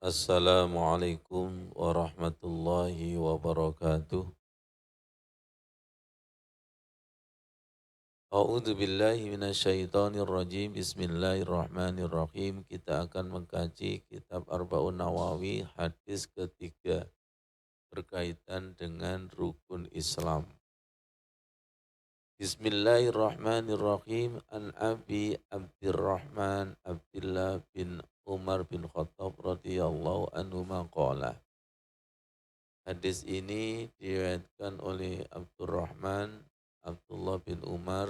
Assalamualaikum warahmatullahi wabarakatuh. A'udzu billahi minasyaitonir rajim. Bismillahirrahmanirrahim. Kita akan mengkaji kitab Arba'un Nawawi hadis ketiga berkaitan dengan rukun Islam. Bismillahirrahmanirrahim. An Abi Abdurrahman Abdullah bin Umar bin Khattab radhiyallahu anhu maqala. Hadis ini diriwayatkan oleh Abdurrahman Abdullah bin Umar,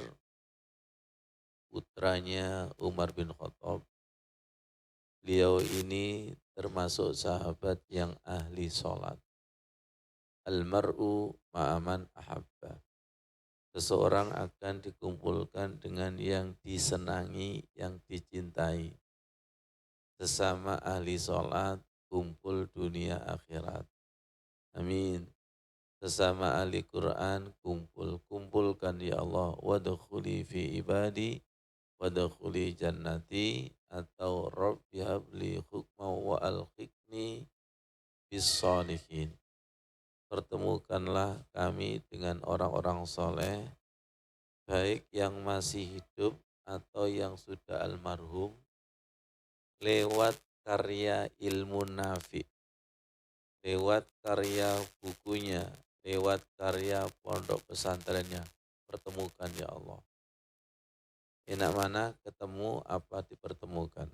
putranya Umar bin Khattab. Beliau ini termasuk sahabat yang ahli sholat. Almar'u ma'aman ahabba. Seseorang akan dikumpulkan dengan yang disenangi, yang dicintai. Sesama ahli sholat, kumpul dunia akhirat. Amin. Sesama ahli Quran, kumpulkan ya Allah, wadkhuli fi ibadi, wadkhuli jannati, atau Rabbi habli hukma wa alhiqni bis salihin. Pertemukanlah kami dengan orang-orang soleh, baik yang masih hidup atau yang sudah almarhum, lewat karya ilmu nafi, lewat karya bukunya, lewat karya pondok pesantrennya. Pertemukan ya Allah. Enak mana ketemu apa dipertemukan?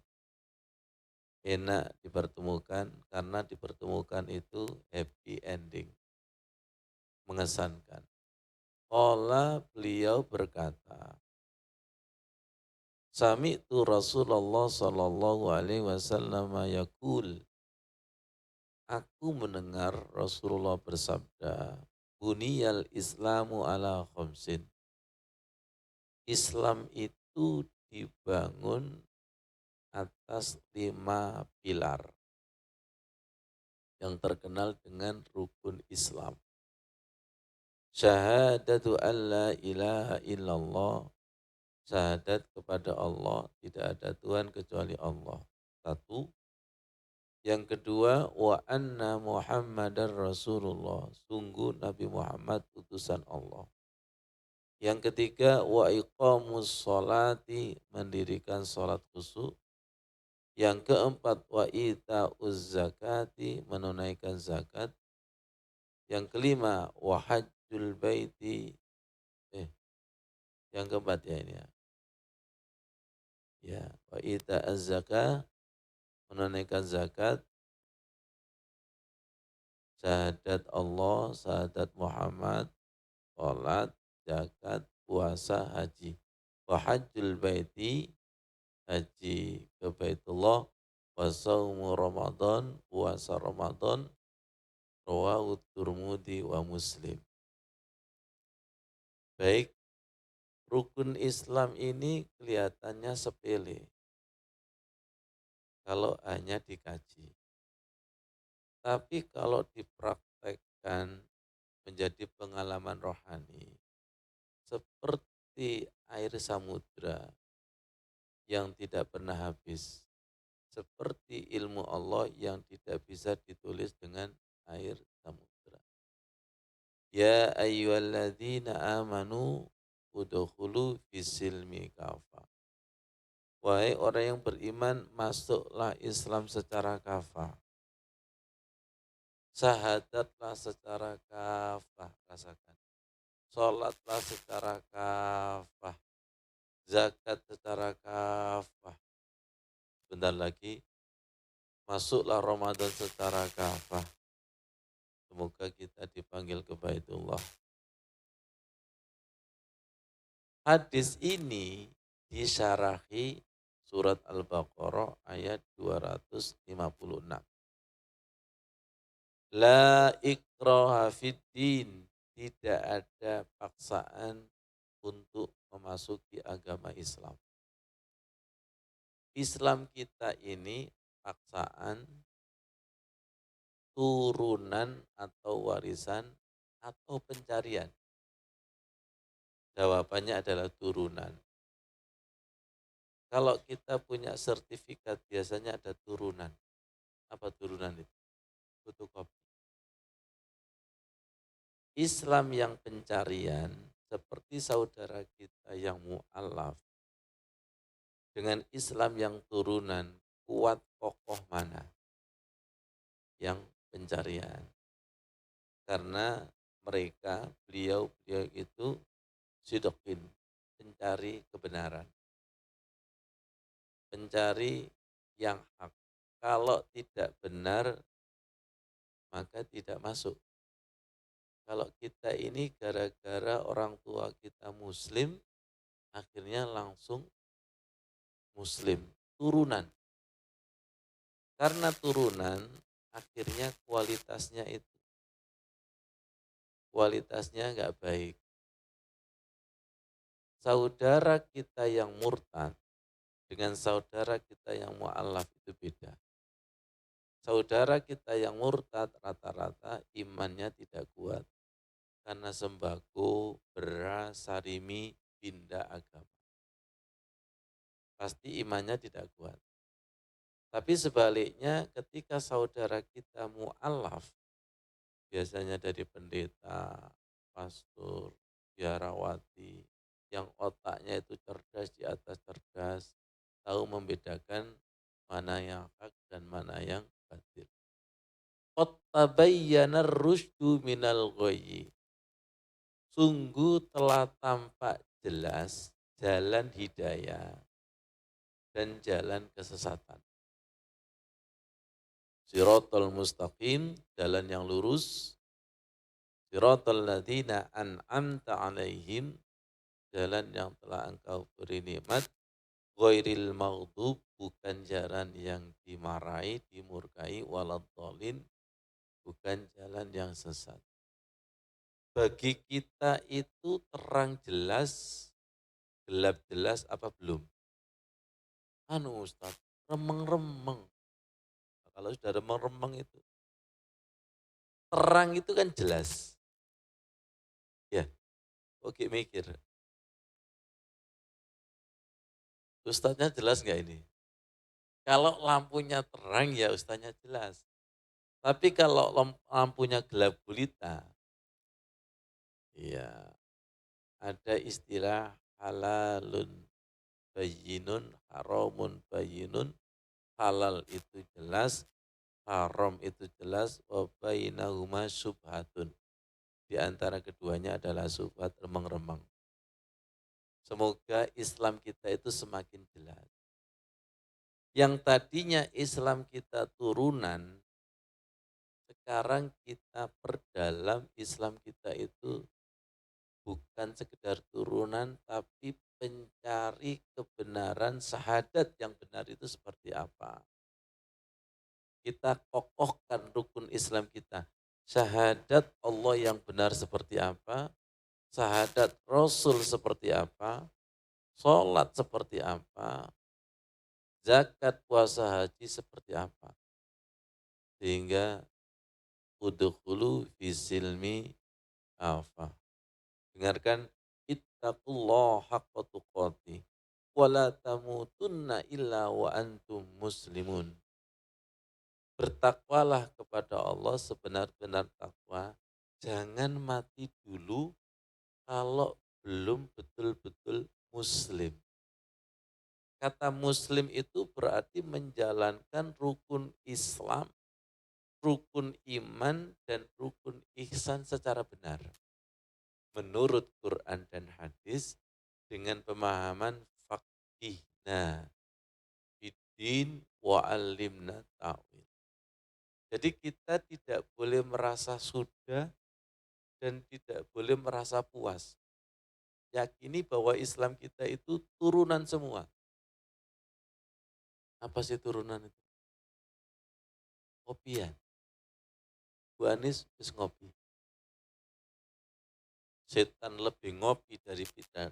Enak dipertemukan karena dipertemukan itu happy ending, mengesankan. Qala, beliau berkata, Sami'tu Rasulullah sallallahu alaihi wasallam yaqul. Aku mendengar Rasulullah bersabda, Buniyal Islamu ala khamsin. Islam itu dibangun atas 5 pilar yang terkenal dengan rukun Islam. Syahadatu an la ilaha illallah, syahadat kepada Allah tidak ada Tuhan kecuali Allah. Satu. Yang kedua, wa anna Muhammadar Rasulullah, sungguh Nabi Muhammad utusan Allah. Yang ketiga, wa iqamus sholati, mendirikan sholat khusyuk. Yang keempat, wa ita'uz zakati, menunaikan zakat. Yang kelima, wa hajjul baiti. Yang keempat ya ini ya. Ya, wa ita'az zakat, menunaikan zakat. Syahadat Allah, syahadat Muhammad, sholat, zakat, puasa, haji. Wa hajjul baiti, haji ke Baitullah. Wa saumu Ramadan, puasa Ramadan. Rawahu Tirmidzi wa Muslim. Baik, rukun Islam ini kelihatannya sepele kalau hanya dikaji. Tapi kalau dipraktekkan menjadi pengalaman rohani, seperti air samudra yang tidak pernah habis, seperti ilmu Allah yang tidak bisa ditulis dengan air samudra. Ya ayyuhalladzina amanu udkhulu fisilmi kafa. Wahai orang yang beriman, masuklah Islam secara kafah. Syahadatlah secara kafah, rasakan. Sholatlah secara kafah. Zakat secara kafah. Bentar lagi, masuklah Ramadan secara kafah. Semoga kita dipanggil ke Baitullah. Hadis ini disyarahi surat Al-Baqarah ayat 256. La ikraha fiddin, tidak ada paksaan untuk memasuki agama Islam. Islam kita ini paksaan, turunan atau warisan atau pencarian. Jawabannya adalah turunan. Kalau kita punya sertifikat biasanya ada turunan. Apa turunan itu? Fotokopi. Islam yang pencarian seperti saudara kita yang mu'alaf dengan Islam yang turunan kuat kokoh mana yang pencarian. Karena mereka, beliau itu sidokin, pencari kebenaran, pencari yang hak. Kalau tidak benar, maka tidak masuk. Kalau kita ini gara-gara orang tua kita muslim, akhirnya langsung muslim. Turunan. Karena turunan, akhirnya kualitasnya nggak baik. Saudara kita yang murtad dengan saudara kita yang mu'alaf itu beda. Saudara kita yang murtad rata-rata imannya tidak kuat karena sembako, beras, sarimi, pindah agama. Pasti imannya tidak kuat. Tapi sebaliknya ketika saudara kita mu'alaf, biasanya dari pendeta, pastor, biarawati, yang otaknya itu cerdas di atas cerdas, tahu membedakan mana yang hak dan mana yang batil. Qad tabayyana ar-rusydu minal ghayyi. Sungguh telah tampak jelas jalan hidayah dan jalan kesesatan. Siratal mustaqim, jalan yang lurus. Siratal ladzina an'amta alaihim, jalan yang telah engkau beri nikmat. Ghairil maghdub, bukan jalan yang dimarahi, dimurkai, waladhdallin, bukan jalan yang sesat. Bagi kita itu terang jelas, gelap jelas apa belum? Anu Ustaz, remeng-remeng. Kalau sudah remeng-remeng itu, terang itu kan jelas. Ya, oke mikir. Ustaznya jelas nggak ini? Kalau lampunya terang ya ustaznya jelas. Tapi kalau lampunya gelap gulita, ya ada istilah halalun bayyinun, haramun bayyinun, halal itu jelas, haram itu jelas, wa bainahuma syubhatun. Di antara keduanya adalah syubhat, remeng-remeng. Semoga Islam kita itu semakin jelas. Yang tadinya Islam kita turunan, sekarang kita perdalam Islam kita itu bukan sekedar turunan, tapi pencari kebenaran syahadat yang benar itu seperti apa. Kita kokohkan rukun Islam kita. Syahadat Allah yang benar seperti apa, syahadat Rasul seperti apa, sholat seperti apa, zakat, puasa, haji seperti apa. Sehingga udhulu fisilmi alfa. Dengarkan, ittaqullah haqqa tuqatih wa la tamutunna illa wa antum muslimun. Bertakwalah kepada Allah sebenar-benar takwa. Jangan mati dulu kalau belum betul-betul muslim. Kata muslim itu berarti menjalankan rukun Islam, rukun iman, dan rukun ihsan secara benar. Menurut Quran dan hadis dengan pemahaman faqihna bidin wa alimna ta'wil. Jadi kita tidak boleh merasa sudah dan tidak boleh merasa puas. Yakini bahwa Islam kita itu turunan semua. Apa sih turunan itu? Kopian. Bu Anies wis ngopi. Setan lebih ngopi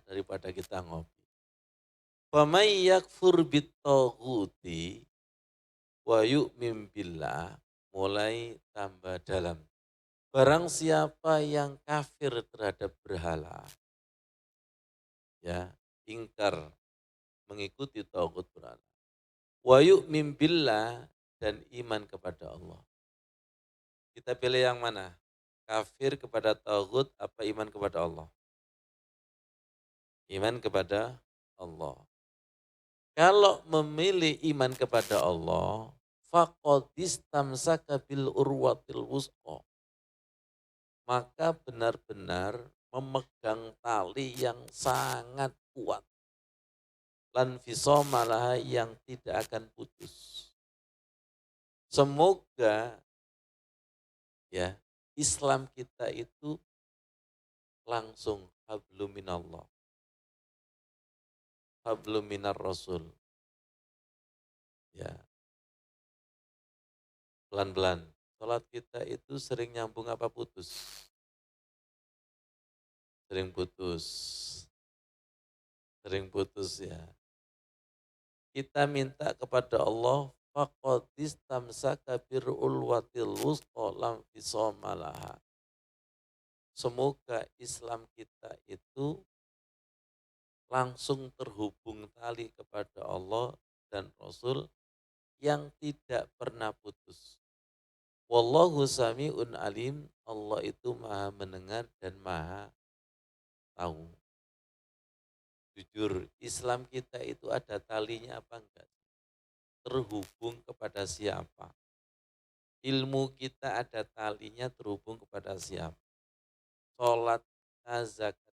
daripada kita ngopi. Famay yakfur bittaghuti wa yu'min billah, mulai tambah dalam. Barang siapa yang kafir terhadap berhala, ya, ingkar mengikuti tagut berhala. Wa yu'min billah, dan iman kepada Allah. Kita pilih yang mana? Kafir kepada tauhid apa iman kepada Allah? Iman kepada Allah. Kalau memilih iman kepada Allah, faqad istamsaka bil urwatil wusqa. Maka benar-benar memegang tali yang sangat kuat. Lan fisomalaha yang tidak akan putus. Semoga ya Islam kita itu langsung hablum minallah, hablum minar rasul. Ya, pelan-pelan. Salat kita itu sering nyambung apa putus? Sering putus. Sering putus ya. Kita minta kepada Allah faqad istamsaka birulwatil wusqa lam fisomalaha. Semoga Islam kita itu langsung terhubung tali kepada Allah dan Rasul yang tidak pernah putus. Wallahu sami'un alim, Allah itu maha mendengar dan maha tahu. Jujur, Islam kita itu ada talinya apa enggak? Terhubung kepada siapa? Ilmu kita ada talinya terhubung kepada siapa? Sholat, zakat.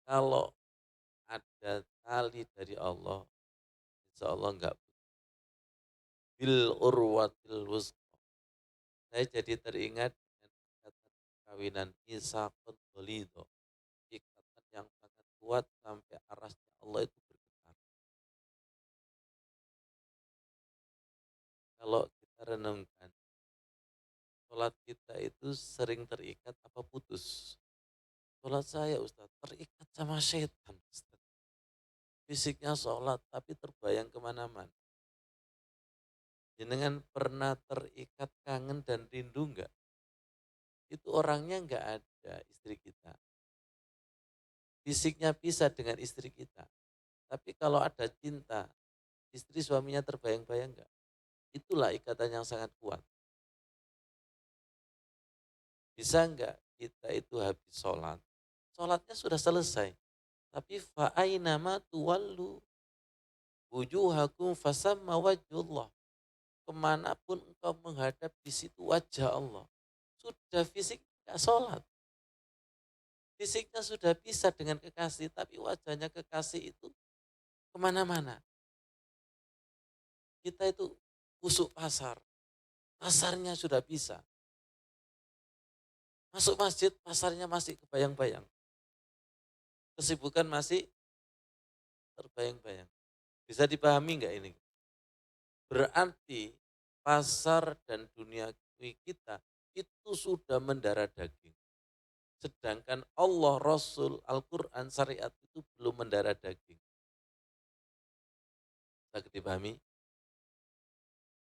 Kalau ada tali dari Allah, insya Allah enggak. Bil urwatil wusqa. Saya jadi teringat dengan ikatan perkawinan Isaqun Ghalidho. Ikatan yang sangat kuat sampai arasnya Allah itu bergetar. Kalau kita renungkan, sholat kita itu sering terikat apa putus? Sholat saya Ustaz, terikat sama setan Ustaz. Fisiknya sholat tapi terbayang kemana-mana. Jenengan pernah terikat kangen dan rindu enggak? Itu orangnya enggak ada istri kita. Fisiknya pisah dengan istri kita. Tapi kalau ada cinta, istri suaminya terbayang-bayang enggak? Itulah ikatan yang sangat kuat. Bisa enggak kita itu habis sholat? Sholatnya sudah selesai. Tapi fa'ainama tuwallu wujuhakum fasamma wajhullah. Kemanapun engkau menghadap di situ wajah Allah. Sudah fisik enggak sholat. Fisiknya sudah bisa dengan kekasih, tapi wajahnya kekasih itu kemana-mana. Kita itu busuk pasar. Pasarnya sudah bisa. Masuk masjid, pasarnya masih kebayang-bayang. Kesibukan masih terbayang-bayang. Bisa dipahami enggak ini? Berarti pasar dan dunia kita itu sudah mendarah daging. Sedangkan Allah, Rasul, Al-Quran, syariat itu belum mendarah daging. Bisa dipahami?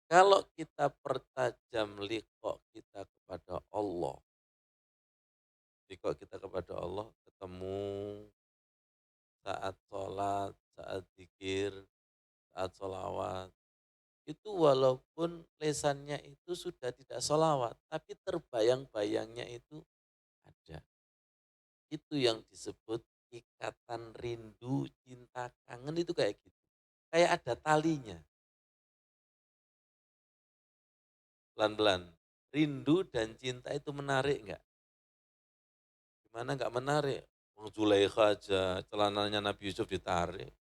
Kalau kita pertajam liqa kita kepada Allah, liqa kita kepada Allah, ketemu saat sholat, saat zikir, saat sholawat, itu walaupun lesannya itu sudah tidak sholawat, tapi terbayang-bayangnya itu ada. Itu yang disebut ikatan rindu, cinta, kangen itu kayak gitu. Kayak ada talinya. Pelan-pelan. Rindu dan cinta itu menarik enggak? Gimana enggak menarik? Wong Zulaikha aja celananya Nabi Yusuf ditarik.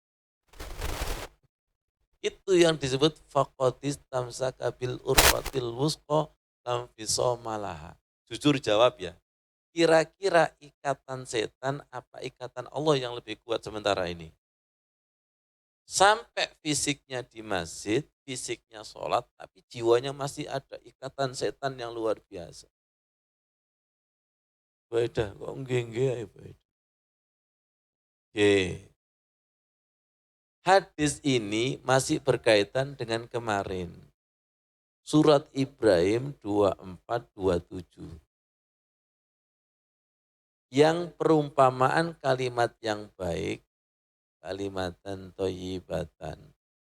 Itu yang disebut faqadis tamsaka bil urwatil wusqa lam fisomalaha. Jujur jawab ya. Kira-kira ikatan setan apa ikatan Allah yang lebih kuat sementara ini? Sampai fisiknya di masjid, fisiknya sholat, tapi jiwanya masih ada ikatan setan yang luar biasa. Beda, kok enggak beda. Oke. Hadis ini masih berkaitan dengan kemarin. Surat Ibrahim 24-27. Yang perumpamaan kalimat yang baik, kalimatan toyibatan.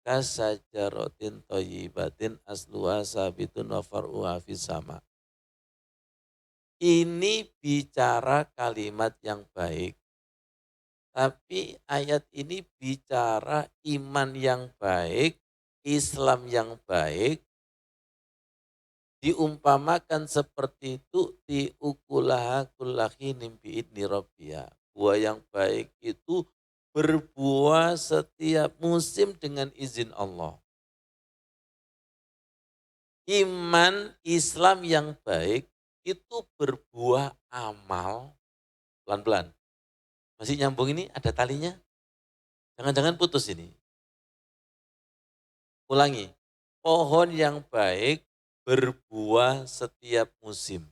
kasajaratin thayyibatin asluha sabitun wa far'uha fis sama. Ini bicara kalimat yang baik, tapi ayat ini bicara iman yang baik, Islam yang baik, diumpamakan seperti itu ukulaha kullahinin biidni rabbiha. Buah yang baik itu berbuah setiap musim dengan izin Allah. Iman Islam yang baik itu berbuah amal. Pelan-pelan. Masih nyambung ini ada talinya? Jangan-jangan putus ini. Ulangi. Pohon yang baik berbuah setiap musim.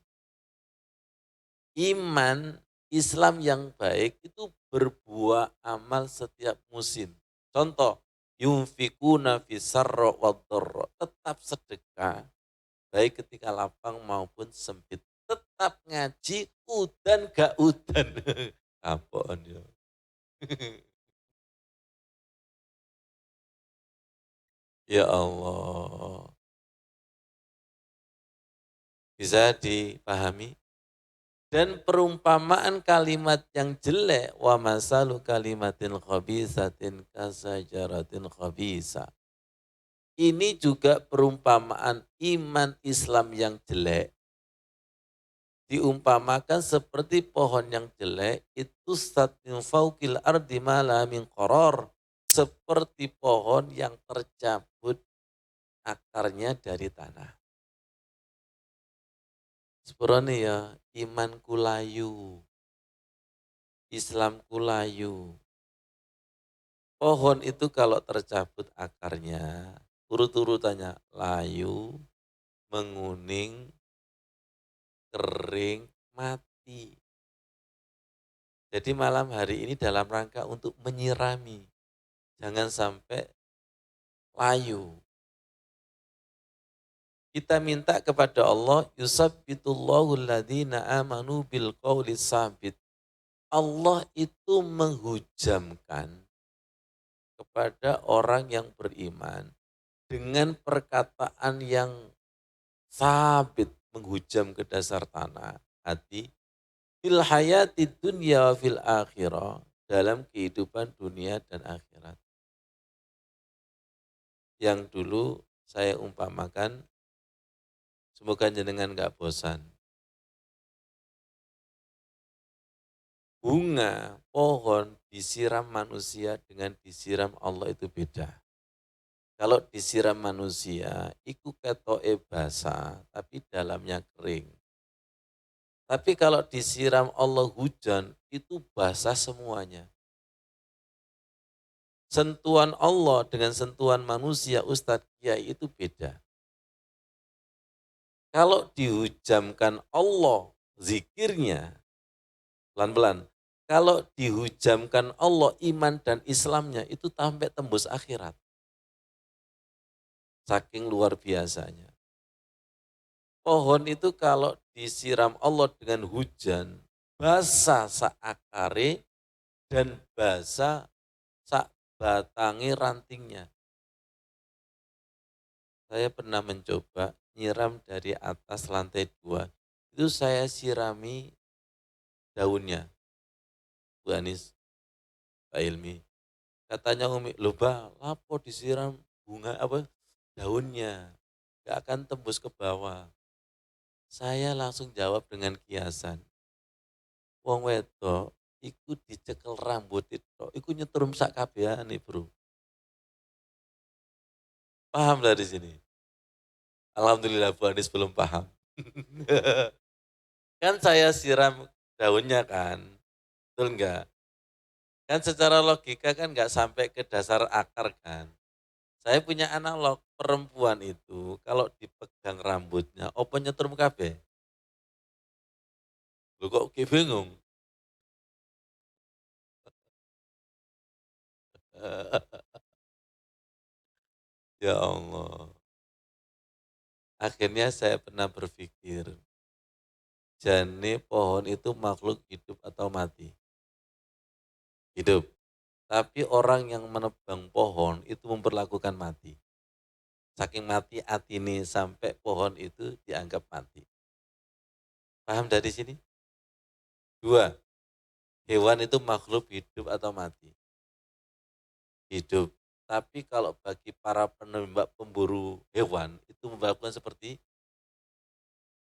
Iman Islam yang baik itu berbuah amal setiap musim. Contoh, yunfikuna fisarro wadorro. Tetap sedekah, baik ketika lapang maupun sempit. Tetap ngaji, udan gak udan. Apaan ya? Ya Allah. Bisa dipahami? Dan perumpamaan kalimat yang jelek, wa masalu kalimatin khabisatin kasajaratin khabisa. Ini juga perumpamaan iman Islam yang jelek. Diumpamakan seperti pohon yang jelek, itu statin faukil ardi mala min qoror. Seperti pohon yang tercabut akarnya dari tanah. Seperti ya, imanku layu, Islamku layu. Pohon itu kalau tercabut akarnya, urut-urutannya layu, menguning, kering, mati. Jadi malam hari ini dalam rangka untuk menyirami. Jangan sampai layu. Kita minta kepada Allah, yusabbitullahu alladhina amanu bil qawli sabit. Allah itu menghujamkan kepada orang yang beriman dengan perkataan yang sabit, menghujam ke dasar tanah hati, fil hayati dunya wa fil akhirah, dalam kehidupan dunia dan akhirat. Yang dulu saya umpamakan, semoga jenengan gak bosan. Bunga, pohon disiram manusia dengan disiram Allah itu beda. Kalau disiram manusia, itu ketoke basah, tapi dalamnya kering. Tapi kalau disiram Allah hujan, itu basah semuanya. Sentuhan Allah dengan sentuhan manusia, Ustadz Kiai itu beda. Kalau dihujamkan Allah zikirnya, pelan-pelan. Kalau dihujamkan Allah iman dan Islamnya, itu sampai tembus akhirat. Saking luar biasanya. Pohon itu kalau disiram Allah dengan hujan, basah saakare dan basah sak batangi rantingnya. Saya pernah mencoba nyiram dari atas lantai 2. Itu saya sirami daunnya. Bu Anis, Pak Ilmi. Katanya Umi, loh Bah, lapo disiram bunga apa daunnya. Gak akan tembus ke bawah. Saya langsung jawab dengan kiasan. Wong wedok iku dicekel rambut itu, iku nyetrum sak kabehane, Bro. Paham dari sini? Alhamdulillah Bu Anies belum paham. Kan saya siram daunnya kan, betul enggak? Kan secara logika kan enggak sampai ke dasar akar kan. Saya punya analog, perempuan itu kalau dipegang rambutnya, opo nyetrum kabeh? Lu kok kayak bingung? Ya Allah. Akhirnya saya pernah berpikir, jane pohon itu makhluk hidup atau mati? Hidup. Tapi orang yang menebang pohon itu memperlakukan mati. Saking mati atine sampai pohon itu dianggap mati. Paham dari sini? Dua, hewan itu makhluk hidup atau mati? Hidup. Tapi kalau bagi para penembak pemburu hewan itu memperlakukan seperti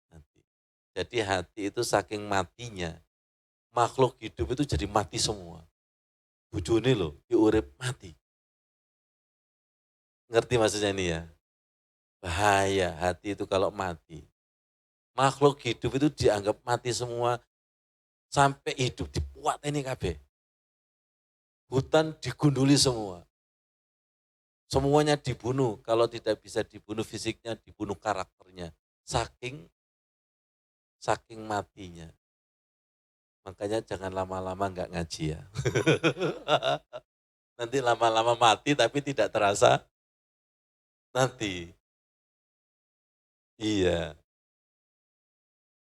mati. Jadi hati itu saking matinya, makhluk hidup itu jadi mati semua. Bojone loh, diurip mati. Ngerti maksudnya ini ya? Bahaya hati itu kalau mati. Makhluk hidup itu dianggap mati semua, sampai hidup dipuat ini kabeh. Hutan digunduli semua. Semuanya dibunuh, kalau tidak bisa dibunuh fisiknya, dibunuh karakternya. Saking saking matinya. Makanya jangan lama-lama nggak ngaji ya. Nanti lama-lama mati tapi tidak terasa nanti. Iya.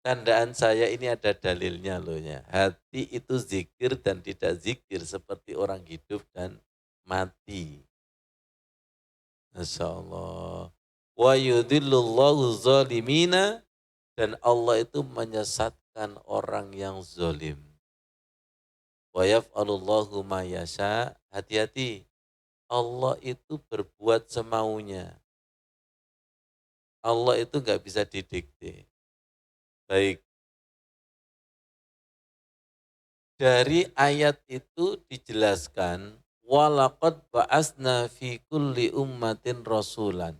Tandaan saya ini ada dalilnya loh ya. Hati itu zikir dan tidak zikir seperti orang hidup dan mati. Masya Allah. Wa yudhillullahu zalimina, dan Allah itu menyesatkan orang yang zalim. Wa yaf'alullahu ma yasha. Hati-hati. Allah itu berbuat semaunya. Allah itu nggak bisa didikte. Baik, dari ayat itu dijelaskan, walaqad ba'asna fi kulli ummatin rasulan.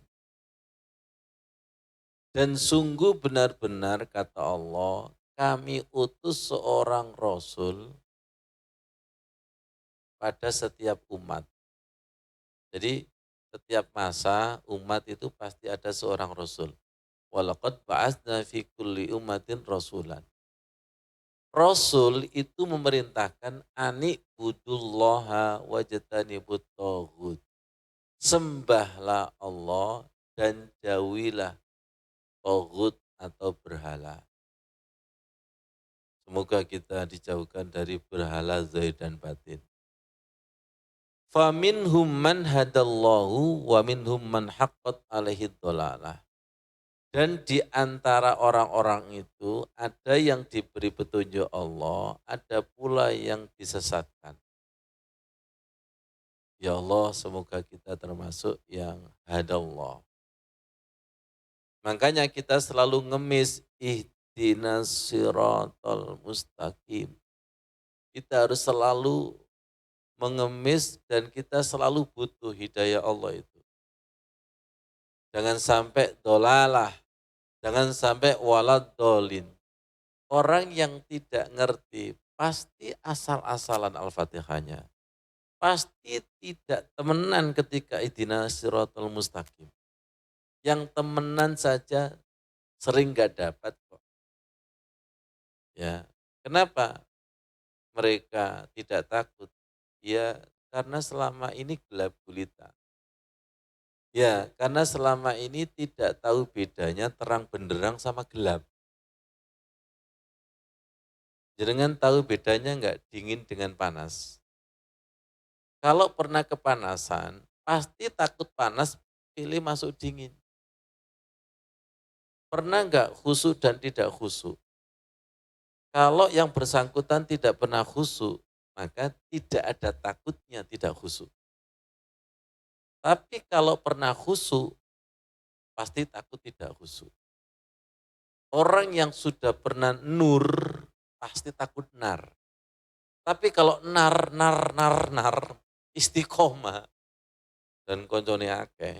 Dan sungguh benar-benar kata Allah, kami utus seorang rasul pada setiap umat. Jadi setiap masa umat itu pasti ada seorang rasul. Walaqad ba'asna fi kulli ummatin rasulan. Rasul itu memerintahkan ani budullaha wajtanibut taghut. Sembahlah Allah dan jauhilah taghut atau berhala. Semoga kita dijauhkan dari berhala zahir dan batin. Faminhum man hadallahu wa minhum man haqqat alaihi dhalalah. Dan di antara orang-orang itu ada yang diberi petunjuk Allah, ada pula yang disesatkan. Ya Allah, semoga kita termasuk yang hadallah. Makanya kita selalu ngemis ihdinas siratal mustaqim. Kita harus selalu mengemis dan kita selalu butuh hidayah Allah itu. Jangan sampai dolalah, jangan sampai walad dolin. Orang yang tidak ngerti pasti asal-asalan Al-Fatihahnya. Pasti tidak temenan ketika ihdinas siratal mustaqim. Yang temenan saja sering gak dapat kok. Ya, kenapa mereka tidak takut? Ya, karena selama ini gelap gulita. Ya, karena selama ini tidak tahu bedanya terang benderang sama gelap. Jangan tahu bedanya enggak dingin dengan panas. Kalau pernah kepanasan, pasti takut panas, pilih masuk dingin. Pernah enggak khusyuk dan tidak khusyuk? Kalau yang bersangkutan tidak pernah khusyuk, maka tidak ada takutnya tidak khusyuk. Tapi kalau pernah khusyuk, pasti takut tidak khusyuk. Orang yang sudah pernah nur, pasti takut nar. Tapi kalau nar, istiqomah, dan koncone akeh.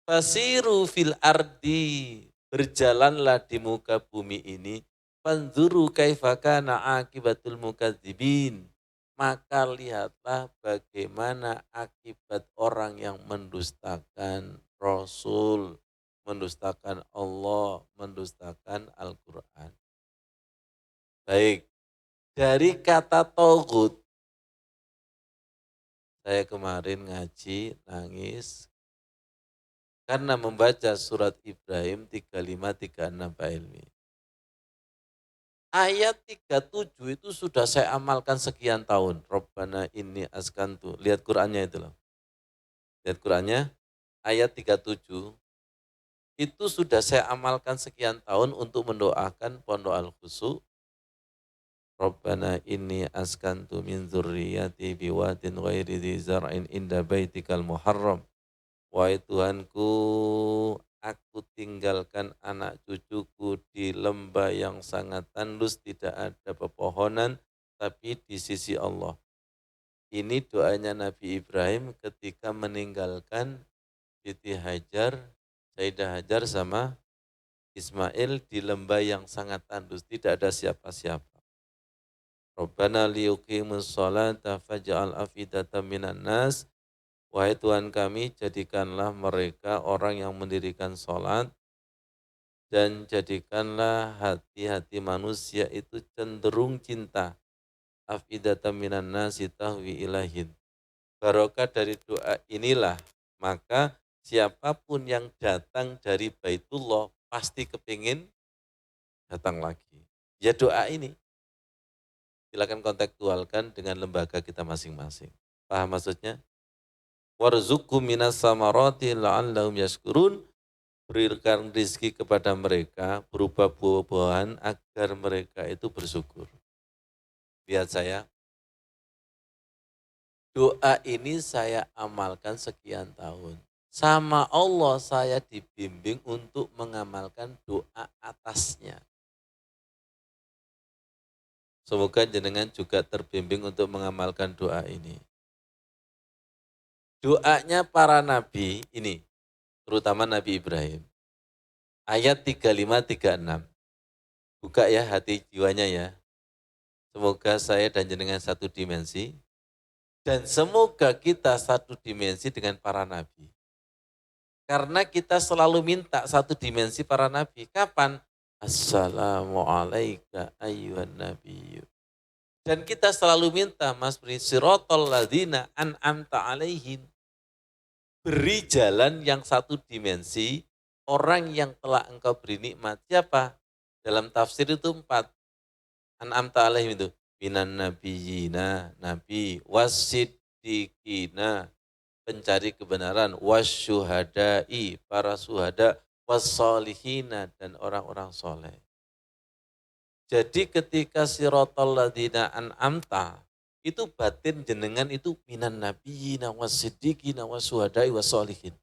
Fasiru fil ardi, berjalanlah di muka bumi ini, fanzuru kaifakana akibatul mukadzibin. Maka lihatlah bagaimana akibat orang yang mendustakan Rasul, mendustakan Allah, mendustakan Al-Quran. Baik, dari kata togut, saya kemarin ngaji, nangis, karena membaca surat Ibrahim 35-36 Pak Ilmi. Ayat 37 itu sudah saya amalkan sekian tahun. Rabbana inni askantu. Lihat Qur'annya itu loh. Lihat Qur'annya, ayat 37 itu sudah saya amalkan sekian tahun untuk mendoakan Pondok Al-Khusu. Rabbana inni askantu min dzurriyyati biwadin ghairi dzi zar'in inda baitikal muharram. Wahai Tuhanku, aku tinggalkan anak cucuku di lembah yang sangat tandus, tidak ada pepohonan, tapi di sisi Allah. Ini doanya Nabi Ibrahim ketika meninggalkan Siti Hajar, Sayyidah Hajar sama Ismail di lembah yang sangat tandus, tidak ada siapa-siapa. Rabbana liyuqimus sholata faj'al afidatan minan nas. Wahai Tuhan kami, jadikanlah mereka orang yang mendirikan sholat dan jadikanlah hati-hati manusia itu cenderung cinta. Afidatan minan nasi tahwi ilahin. Barokah dari doa inilah, maka siapapun yang datang dari Baitullah pasti kepingin datang lagi. Ya doa ini, silakan kontekstualkan dengan lembaga kita masing-masing. Paham maksudnya? Warzuqhum minas samarati la'allahum yashkurun. Berikan rizki kepada mereka berupa buah-buahan agar mereka itu bersyukur. Lihat saya, doa ini saya amalkan sekian tahun. Sama Allah saya dibimbing untuk mengamalkan doa atasnya. Semoga jenengan juga terbimbing untuk mengamalkan doa ini. Doanya para nabi ini, terutama Nabi Ibrahim. Ayat 35-36. Buka ya hati jiwanya ya. Semoga saya dan jenengan satu dimensi. Dan semoga kita satu dimensi dengan para nabi. Karena kita selalu minta satu dimensi para nabi. Kapan? Assalamualaikum ayyuhan nabiyyu. Dan kita selalu minta, Mas Bri, sirotol ladina an'amta alaihim. Beri jalan yang satu dimensi, orang yang telah engkau beri nikmat. Siapa? Dalam tafsir itu 4. An'amta alaihim itu. Minan nabiyina, nabi, wasiddiqina, pencari kebenaran, wasyuhadai, para suhada, wassolihina, dan orang-orang soleh. Jadi ketika sirotol ladina an'amta, itu batin jenengan itu minan nabiyina, wasiddiqina, wasuhadai, wassolihin.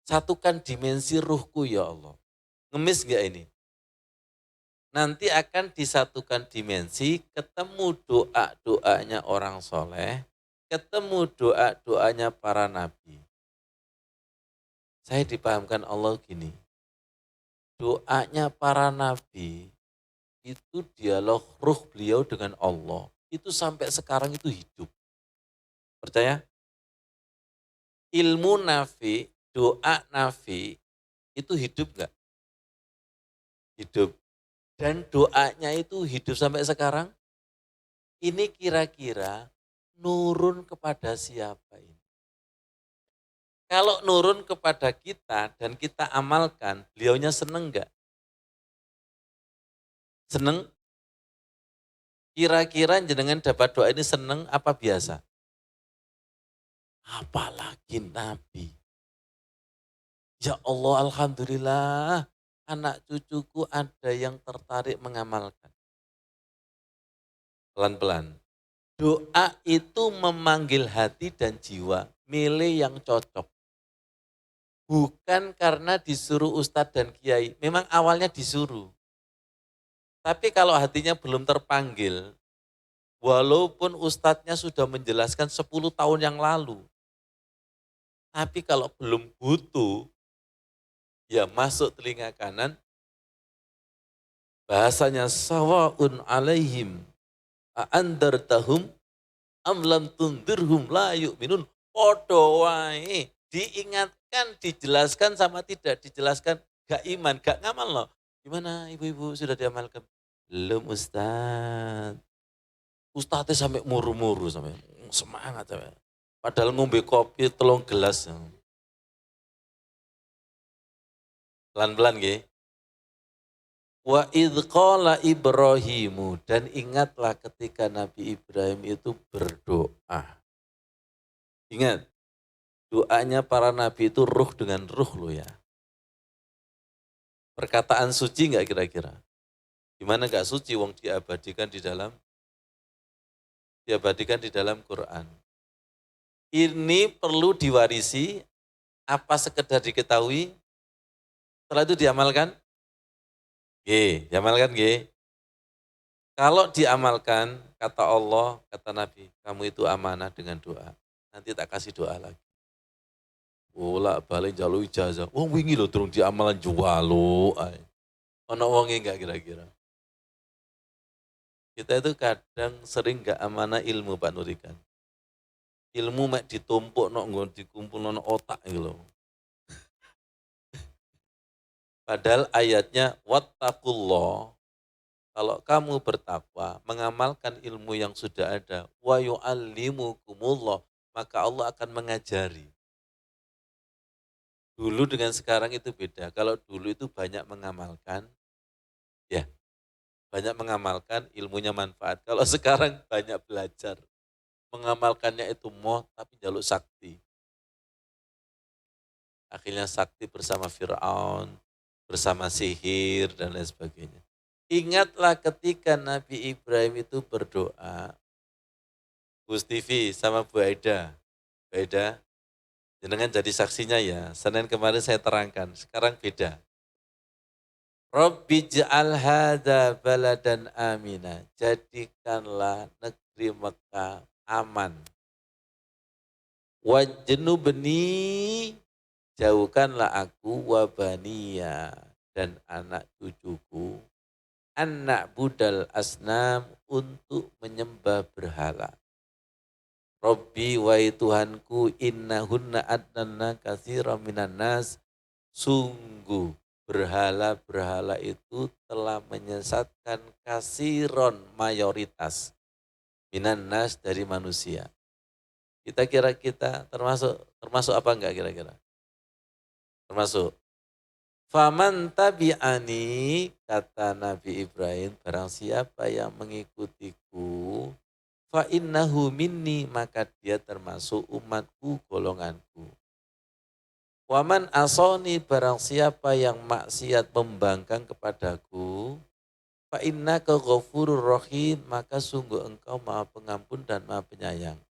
Satukan dimensi ruhku ya Allah. Ngemis gak ini? Nanti akan disatukan dimensi, ketemu doa-doanya orang soleh, ketemu doa-doanya para nabi. Saya dipahamkan Allah gini, doanya para nabi itu dialog ruh beliau dengan Allah. Itu sampai sekarang itu hidup. Percaya? Ilmu nafi, doa nafi itu hidup gak? Hidup. Dan doanya itu hidup sampai sekarang. Ini kira-kira nurun kepada siapa ini? Kalau nurun kepada kita dan kita amalkan, beliaunya seneng gak? Seneng? Kira-kira jenengan dapat doa ini seneng apa biasa? Apalagi Nabi. Ya Allah, Alhamdulillah, anak cucuku ada yang tertarik mengamalkan. Pelan-pelan. Doa itu memanggil hati dan jiwa, milih yang cocok. Bukan karena disuruh ustadz dan kiai, memang awalnya disuruh. Tapi kalau hatinya belum terpanggil, walaupun ustadznya sudah menjelaskan 10 tahun yang lalu, tapi kalau belum butuh, ya masuk telinga kanan, bahasanya sawaun alaihim a'andartahum am lam tundirhum la yu'minun. Podo wae, diingatkan, dijelaskan sama tidak dijelaskan, gak iman, gak ngamal loh. Gimana ibu-ibu sudah diamalkan? Belum Ustaz. Ustaznya sampai muru-muru sampai semangat sampai. Padahal ngombe kopi telung gelas. Pelan-pelan nggih. Wa idh qala Ibrahimu, dan ingatlah ketika Nabi Ibrahim itu berdoa. Ingat, doanya para nabi itu ruh dengan ruh loh ya. Perkataan suci enggak kira-kira? Gimana enggak suci wong diabadikan di dalam Quran. Ini perlu diwarisi, apa sekedar diketahui, setelah itu diamalkan? Diamalkan nggih. Kalau diamalkan, kata Allah, kata Nabi, kamu itu amanah dengan doa. Nanti tak kasih doa lagi. Bolak-balik njaluk ijazah. Wong wingi lho durung diamalan juwalu ae. Ono wonge enggak kira-kira? Kita itu kadang sering enggak amanah ilmu Pak Nurikan. Ilmu mek ditumpuk nok nggon dikumpulno otak iki lho. Padahal ayatnya wattaqullah. Kalau kamu bertakwa, mengamalkan ilmu yang sudah ada, wa yu'allimukumullah, maka Allah akan mengajari. Dulu dengan sekarang itu beda. Kalau dulu itu banyak mengamalkan, ya banyak mengamalkan, ilmunya manfaat. Kalau sekarang banyak belajar. Mengamalkannya itu tapi jaluk sakti. Akhirnya sakti bersama Fir'aun, bersama sihir, dan lain sebagainya. Ingatlah ketika Nabi Ibrahim itu berdoa, Gus TV sama Bu Aida. Bu Aida, jenengan jadi saksinya ya. Senin kemarin saya terangkan, sekarang beda. Rabbi ja'al hadha baladan amina. Jadikanlah negeri Mekah aman. Wajnubni, jauhkanlah aku wabaniya dan anak cucuku. Anak budal asnam, untuk menyembah berhala. Rabbi wahai Tuhanku, innahunna adnanna katsiran minan nas. Sungguh berhala-berhala itu telah menyesatkan kasiron, mayoritas, minan nas, dari manusia. Kita kira kita termasuk apa enggak kira-kira? Termasuk. Faman tabi'ani, kata Nabi Ibrahim, barang siapa yang mengikutiku, fa innahu minni, maka dia termasuk umatku, golonganku. Waman asoni, barang siapa yang maksiat membangkang kepadaku, fa innaka ghafurur rahim, maka sungguh engkau Maha Pengampun dan Maha Penyayang.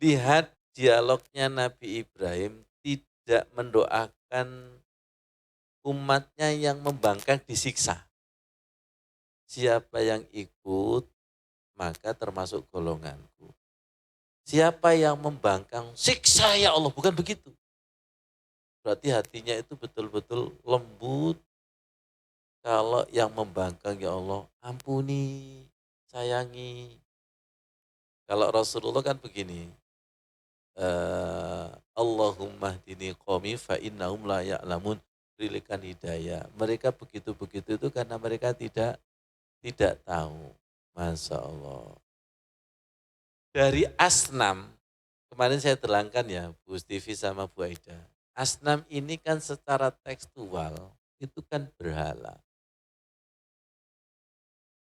Lihat dialognya Nabi Ibrahim, tidak mendoakan umatnya yang membangkang disiksa. Siapa yang ikut, maka termasuk golonganku. Siapa yang membangkang, siksa ya Allah, bukan begitu. Berarti hatinya itu betul-betul lembut. Kalau yang membangkang, ya Allah, ampuni, sayangi. Kalau Rasulullah kan begini, Allahumma hdini qawmi fa innahum la ya'lamun, berikan hidayah. Mereka begitu-begitu itu karena mereka tidak tahu. Masya Allah. Dari Asnam, kemarin saya terangkan ya, Bu Stivi sama Bu Aida. Asnam ini kan secara tekstual, itu kan berhala.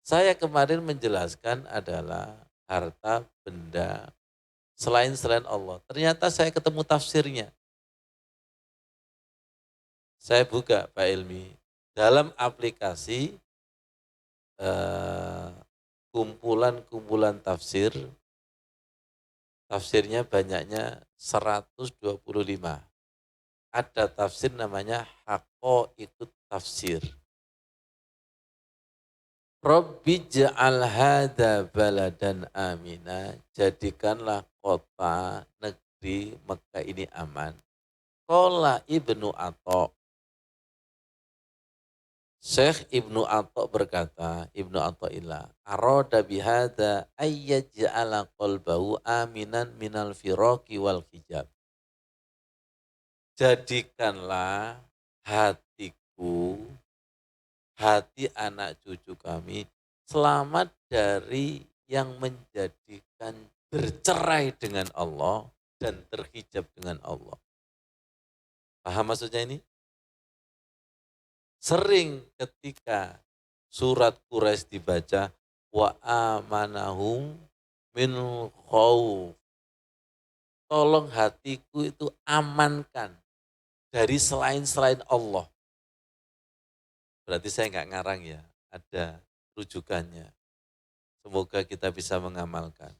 Saya kemarin menjelaskan adalah harta, benda, selain Allah. Ternyata saya ketemu tafsirnya. Saya buka Pak Ilmi, dalam aplikasi kumpulan-kumpulan tafsir, tafsirnya banyaknya 125. Ada tafsir namanya Haqaiqut Tafsir. Rabbi ja'al hadha baladan amina, jadikanlah kota negeri Mekah ini aman. Qala Ibnu Atha, Syekh Ibnu Atha berkata, Ibnu Athaillah, arada bihadza ayyaj'ala qalbahu aminan minal firaqi wal hijab. Jadikanlah hatiku, hati anak cucu kami, selamat dari yang menjadikan bercerai dengan Allah dan terhijab dengan Allah. Paham maksudnya ini? Sering ketika surat Quraisy dibaca, wa amanahum min khauf. Tolong hatiku itu amankan dari selain Allah. Berarti saya nggak ngarang ya, ada rujukannya. Semoga kita bisa mengamalkan.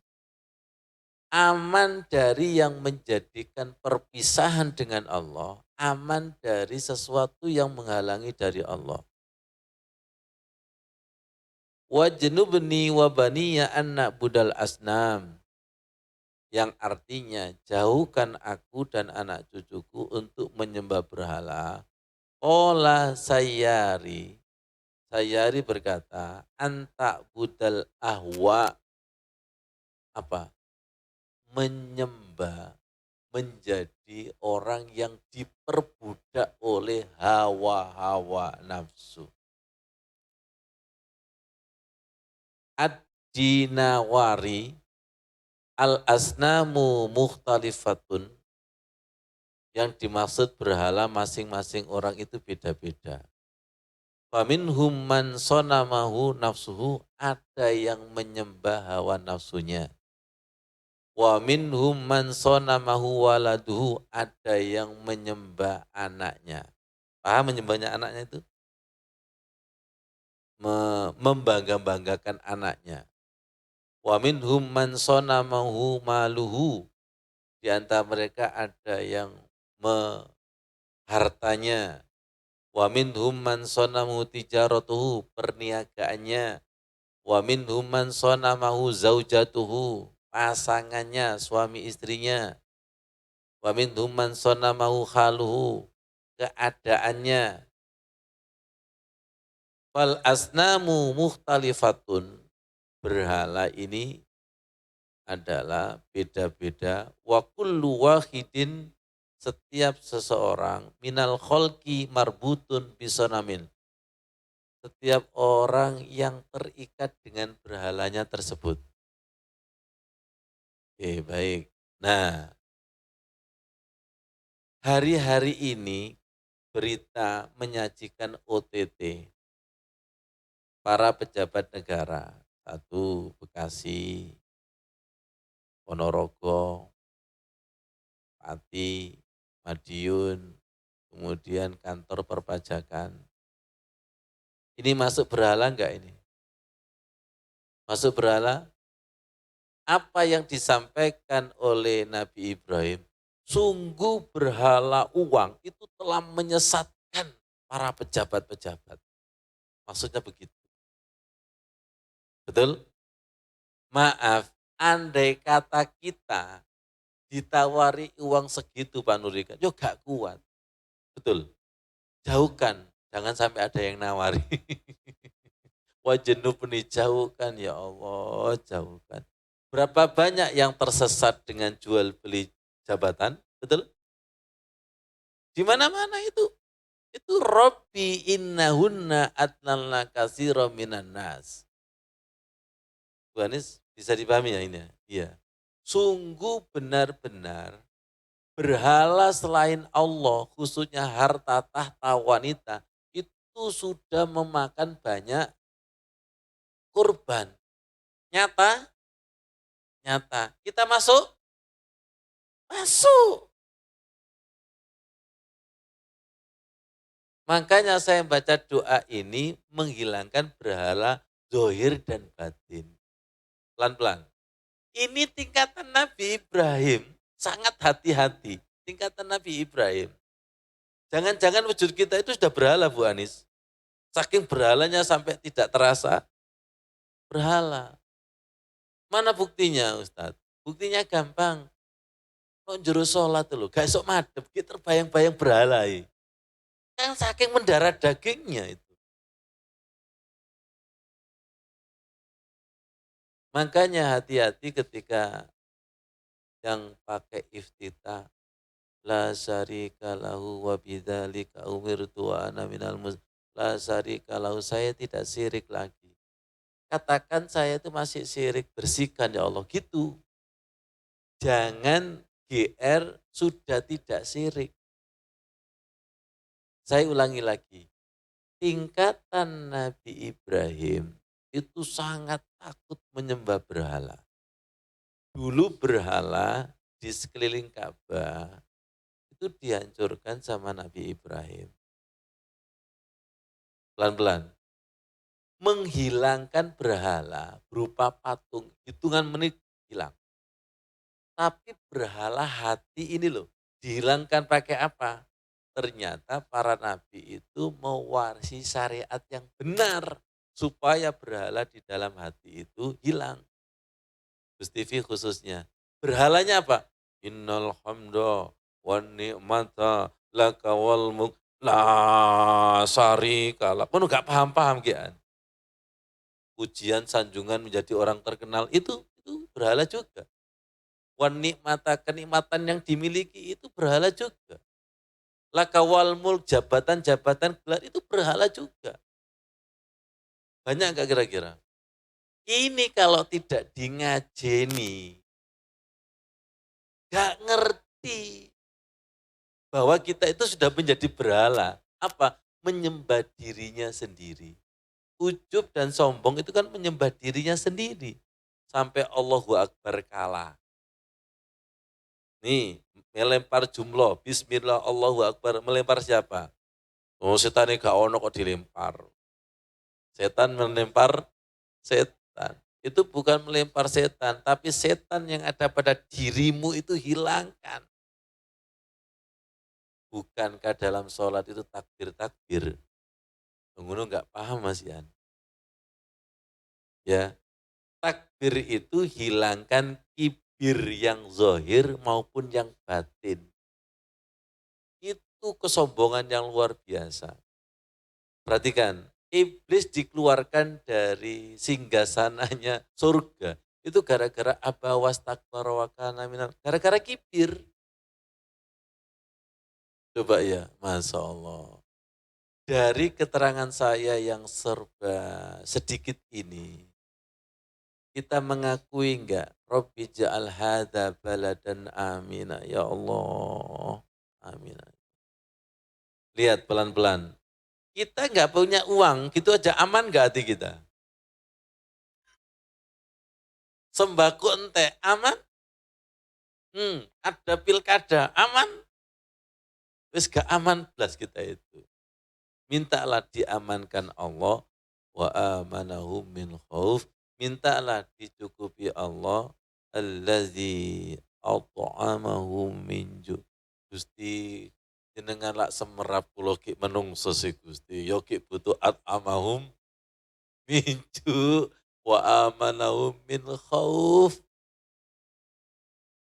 Aman dari yang menjadikan perpisahan dengan Allah, aman dari sesuatu yang menghalangi dari Allah. Wajnubni wa baniya anna budal asnam. Yang artinya jauhkan aku dan anak cucuku untuk menyembah berhala. Ola Sayyari. Sayyari berkata, anta budal ahwa. Apa? Menyembah, menjadi orang yang diperbudak oleh hawa-hawa nafsu. Ad-dinawari al-asnamu mukhtalifatun. Yang dimaksud berhala masing-masing orang itu beda-beda. Faminhum man sonamahu nafsuhu, ada yang menyembah hawa nafsunya. Wa minhum man sonamahu waladuhu, ada yang menyembah anaknya. Paham menyembahnya anaknya itu? Membangga-banggakan anaknya. Wa minhum man sonamahu maluhu, di antara mereka ada yang hartanya. Wa minhum man sonamahu tijaratuhu, perniagaannya. Wa minhum man sonamahu zaujatuhu, pasangannya, suami istrinya. Wa minhum man sonamahu khaluhu, keadaannya. Wal asnamu mukhtalifatun, berhala ini adalah beda-beda. Wa kullu wahidin, setiap seseorang, minal kholki marbutun bisonamin, setiap orang yang terikat dengan berhalanya tersebut. Oke, baik. Nah, hari-hari ini berita menyajikan OTT para pejabat negara. Satu, Bekasi, Ponorogo, Pati, Madiun, kemudian kantor perpajakan. Ini masuk berhala enggak ini? Masuk berhala? Apa yang disampaikan oleh Nabi Ibrahim, sungguh berhala uang itu telah menyesatkan para pejabat-pejabat. Maksudnya begitu. Betul? Maaf, andai kata kita ditawari uang segitu Pak Nurikan, yo gak kuat. Betul? Jauhkan, jangan sampai ada yang nawari. Wajenub ini jauhkan, ya Allah, jauhkan. Berapa banyak yang tersesat dengan jual beli jabatan? Betul? Di mana-mana itu. Itu Robbi innahunna atnalna kasiro minan nas. Bu Anies bisa dipahami ya ini ya? Iya. Sungguh benar-benar berhala selain Allah, khususnya harta tahta wanita, itu sudah memakan banyak korban. Nyata? Nyata. Kita masuk? Masuk. Makanya saya baca doa ini menghilangkan berhala zohir dan batin. Pelan-pelan. Ini tingkatan Nabi Ibrahim, sangat hati-hati. Tingkatan Nabi Ibrahim. Jangan-jangan wujud kita itu sudah berhala Bu Anis. Saking berhalanya sampai tidak terasa berhala. Mana buktinya Ustadz? Buktinya gampang. Kok juru sholat loh, gak esok madep, kita terbayang-bayang berhala. Kan saking mendarah dagingnya itu. Makanya hati-hati ketika yang pakai iftitah. La syarika lahu wa bidzalika umirtu wa ana minal la syarika lahu, saya tidak syirik lagi. Katakan saya itu masih syirik, bersihkan ya Allah, gitu. Jangan GR sudah tidak syirik. Saya ulangi lagi. tingkatan Nabi Ibrahim itu sangat takut menyembah berhala. Dulu berhala di sekeliling Ka'bah itu dihancurkan sama Nabi Ibrahim. Pelan-pelan. Menghilangkan berhala berupa patung, hitungan menit hilang. Tapi berhala hati ini loh, dihilangkan pakai apa? Ternyata para nabi itu mewarisi syariat yang benar supaya berhala di dalam hati itu hilang. Gus TV khususnya. Berhalanya apa? Innal hamda wan ni'mata laka wal mulk la syarika lak. Penuh gak paham-paham gian. Pujian sanjungan menjadi orang terkenal itu berhala juga. Wan nikmata, kenikmatan yang dimiliki itu berhala juga. Laka wal mulk, jabatan-jabatan gelar itu berhala juga. Banyak enggak kira-kira? Ini kalau tidak dingajeni, gak ngerti bahwa kita itu sudah menjadi berhala. Apa? Menyembah dirinya sendiri. Ujub dan sombong itu kan menyembah dirinya sendiri. Sampai Allahu Akbar kalah. Nih, melempar jumlah, bismillah, Allahu Akbar, melempar siapa? Oh setan ini gak ono kok dilempar. Setan melempar setan. Itu bukan melempar setan, tapi setan yang ada pada dirimu itu hilangkan. Bukankah dalam sholat itu takbir-takbir? Pengguna nggak paham Mas Yan. Ya, takbir itu hilangkan kibir yang zohir maupun yang batin. Itu kesombongan yang luar biasa. Perhatikan, iblis dikeluarkan dari singgasananya surga. Itu gara-gara abawas takbar wa kana gara-gara kibir. Coba ya, Masya Allah. Dari keterangan saya yang serba sedikit ini, kita mengakui enggak, Rabbi ja'al hadha baladan amina, ya Allah, amin. Lihat pelan-pelan, kita enggak punya uang, gitu aja aman enggak hati kita? Sembako ente, aman? Ada pilkada, aman? Wis gak aman belas kita itu. Mintalah diamankan Allah, wa amanahu min khauf. Mintalah dicukupi Allah, allazi at'amahu min ju. Gusti jenengan lak semerap kula ki menungso si Gusti. Yo ki butuh at'amahum min ju wa amanahum min khauf.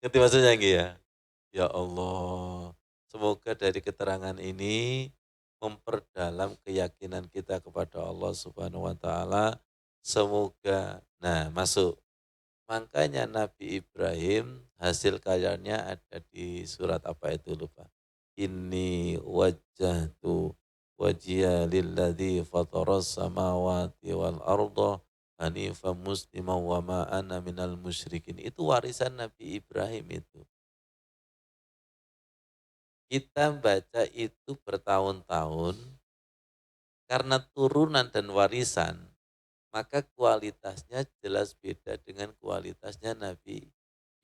Ngerti maksudnya nggih ya? Ya Allah, semoga dari keterangan ini memperdalam keyakinan kita kepada Allah Subhanahu wa taala. Semoga nah masuk. Makanya Nabi Ibrahim hasil karyanya ada di surat apa itu lupa. Inni wajjahtu wajhiya lilladzi fataras samawati wal arda hanifan musliman wa ma ana minal musyrikin. Itu warisan Nabi Ibrahim itu. Kita baca itu bertahun-tahun karena turunan dan warisan, maka kualitasnya jelas beda dengan kualitasnya Nabi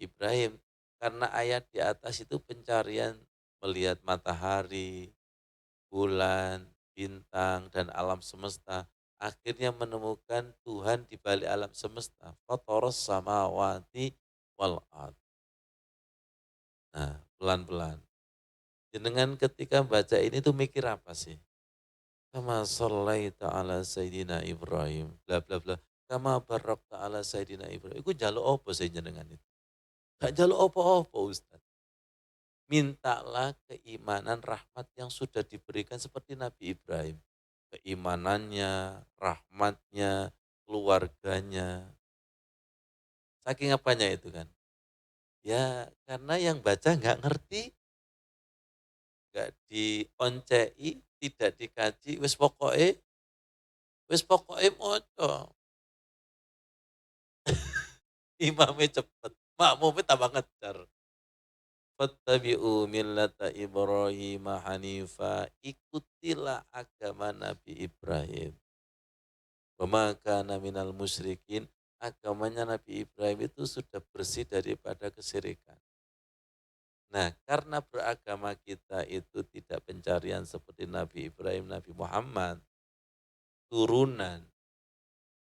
Ibrahim. Karena ayat di atas itu pencarian melihat matahari, bulan, bintang, dan alam semesta. Akhirnya menemukan Tuhan di balik alam semesta. Fatoros samawati wal ard. Nah, pelan-pelan. Jenengan ketika baca ini tuh mikir apa sih? Kama sallaita ala Sayyidina Ibrahim, bla bla bla. Kama barakta ala Sayyidina Ibrahim. Iku jaluk apa sih jenengan itu? Gak jaluk apa-apa Ustaz. Mintalah keimanan rahmat yang sudah diberikan seperti Nabi Ibrahim. Keimanannya, rahmatnya, keluarganya. Saking apanya itu kan? Ya karena yang baca nggak ngerti, nggak dioncei, tidak dikaji, wis pokoke moco. Imamnya cepet, makmumnya tambah ngejar. Fattabi'u millata Ibrahim hanifa, ikutilah agama Nabi Ibrahim. Wa ma kana minal musyrikin, agamanya Nabi Ibrahim itu sudah bersih daripada kesyirikan. Nah, karena beragama kita itu tidak pencarian seperti Nabi Ibrahim, Nabi Muhammad, turunan,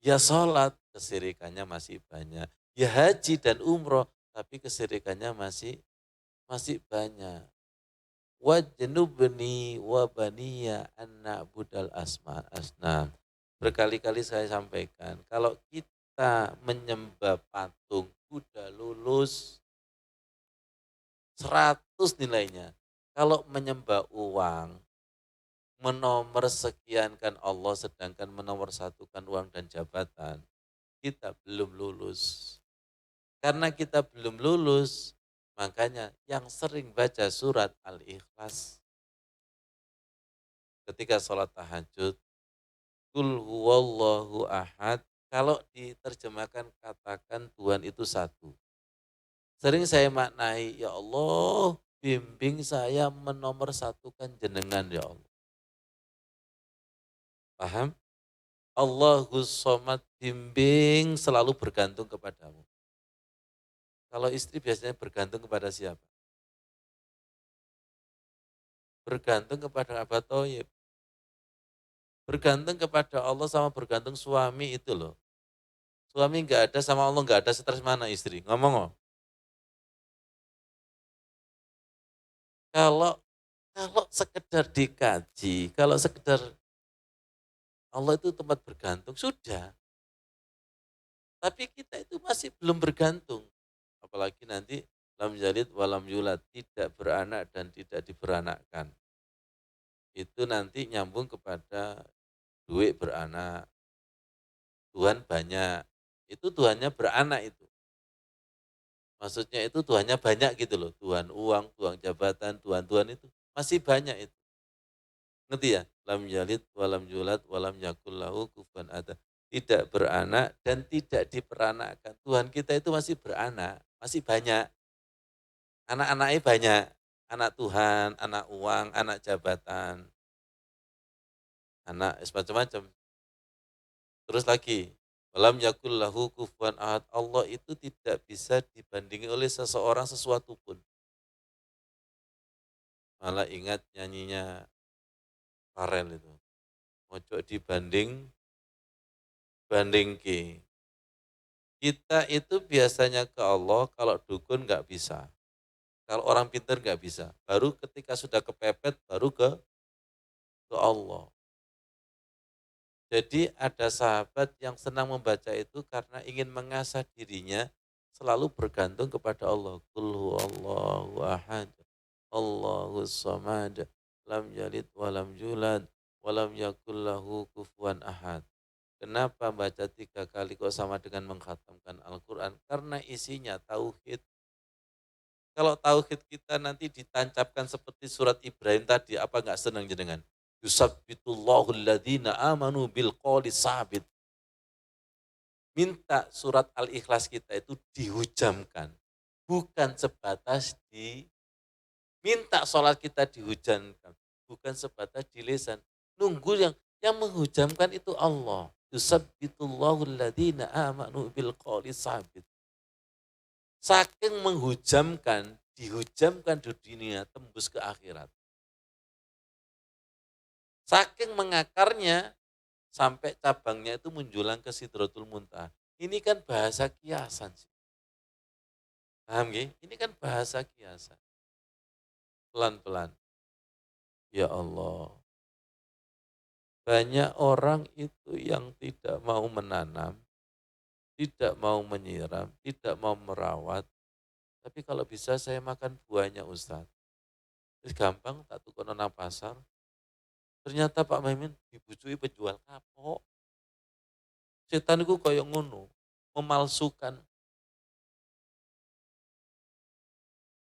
ya sholat, kesyirikannya masih banyak. Ya haji dan umroh, tapi kesyirikannya masih banyak. Wajnubni wa baniya anna budal asnam. Berkali-kali saya sampaikan, kalau kita menyembah patung, udah lulus 100 nilainya. Kalau menyembah uang, menomor sekiankan Allah sedangkan menomor satukan uang dan jabatan, kita belum lulus. Karena kita belum lulus, makanya yang sering baca surat Al-Ikhlas ketika sholat tahajud, Kul huwallahu ahad, kalau diterjemahkan katakan Tuhan itu satu. Sering saya maknai, ya Allah, bimbing saya menomorsatukan jenengan ya Allah. Paham? Allahus somad, bimbing selalu bergantung kepadamu. Kalau istri biasanya bergantung kepada siapa? Bergantung kepada Abah Thoyib. Bergantung kepada Allah sama bergantung suami itu loh. Suami nggak ada sama Allah nggak ada, stres mana istri? Ngomong. Kalau kalau sekedar dikaji, kalau sekedar Allah itu tempat bergantung, sudah. Tapi kita itu masih belum bergantung. Apalagi nanti lam yalid walam yulad, tidak beranak dan tidak diberanakkan. Itu nanti nyambung kepada duit beranak, Tuhan banyak. Itu Tuhannya beranak itu. Maksudnya itu Tuhannya banyak gitu loh. Tuhan uang, Tuhan jabatan, Tuhan itu. Masih banyak itu. Ngerti ya? Lam yalid walam yulad walam yakul lahu kufuwan ahad. Tidak beranak dan tidak diperanakkan. Tuhan kita itu masih beranak, masih banyak. Anak-anaknya banyak. Anak Tuhan, anak uang, anak jabatan, anak macam-macam. Terus lagi, walam yakul lahu kufuwan ahad. Allah itu tidak bisa dibandingi oleh seseorang sesuatu pun. Malah ingat nyanyinya Farel itu. Ojo banding ke. Kita itu biasanya ke Allah, kalau dukun nggak bisa. Kalau orang pintar nggak bisa. Baru ketika sudah kepepet, baru ke Allah. Jadi ada sahabat yang senang membaca itu karena ingin mengasah dirinya selalu bergantung kepada Allah. Qul huwallahu ahad, Allahus samad, lam yalid walam yulad, walam yakul lahu kufuwan ahad. Kenapa baca 3 kali kok sama dengan mengkhatamkan Al-Quran? Karena isinya tauhid. Kalau tauhid kita nanti ditancapkan seperti surat Ibrahim tadi, apa enggak senang jenengan? Yusabbitullahu alladhina amanu bil qawli sabit. Minta surat Al-Ikhlas kita itu dihujamkan. Bukan sebatas minta sholat kita dihujankan. Bukan sebatas di lisan. Nunggu yang menghujamkan itu Allah. Yusabbitullahu alladhina amanu bil qawli sabit. Saking menghujamkan, dihujamkan di dunia, tembus ke akhirat. Saking mengakarnya, sampai cabangnya itu menjulang ke Sidratul Muntaha. Ini kan bahasa kiasan sih. Paham gak? Ini kan bahasa kiasan. Pelan-pelan. Ya Allah. Banyak orang itu yang tidak mau menanam, tidak mau menyiram, tidak mau merawat. Tapi kalau bisa saya makan buahnya Ustaz. Terus gampang tak tukar nang pasar. Ternyata Pak Maimin dibujui penjual kapok. Setan itu kayak ngono, memalsukan.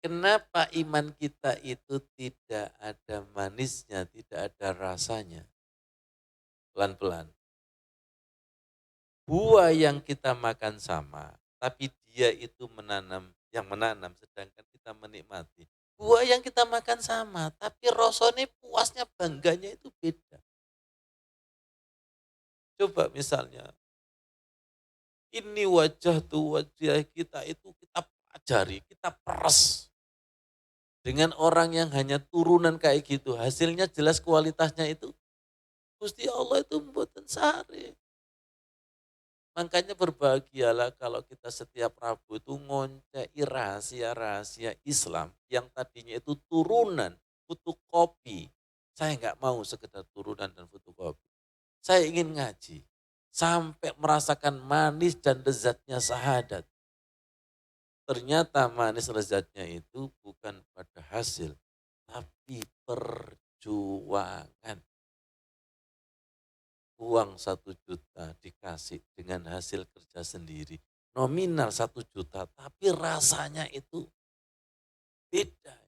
Kenapa iman kita itu tidak ada manisnya, tidak ada rasanya? Pelan-pelan. Buah yang kita makan sama, tapi dia itu menanam yang menanam, sedangkan kita menikmati. Buah yang kita makan sama, tapi rasanya puasnya, bangganya itu beda. Coba misalnya, ini wajah tuh, wajah kita itu kita pelajari, kita peres. Dengan orang yang hanya turunan kayak gitu, hasilnya jelas kualitasnya itu, Gusti Allah itu mboten sare. Makanya berbahagialah kalau kita setiap Rabu itu ngoncei rahasia-rahasia Islam yang tadinya itu turunan, fotokopi. Saya nggak mau sekedar turunan dan fotokopi. Saya ingin ngaji. Sampai merasakan manis dan lezatnya syahadat. Ternyata manis lezatnya itu bukan pada hasil, tapi perjuangan. Uang 1 juta dikasih dengan hasil kerja sendiri. Nominal 1 juta, tapi rasanya itu beda.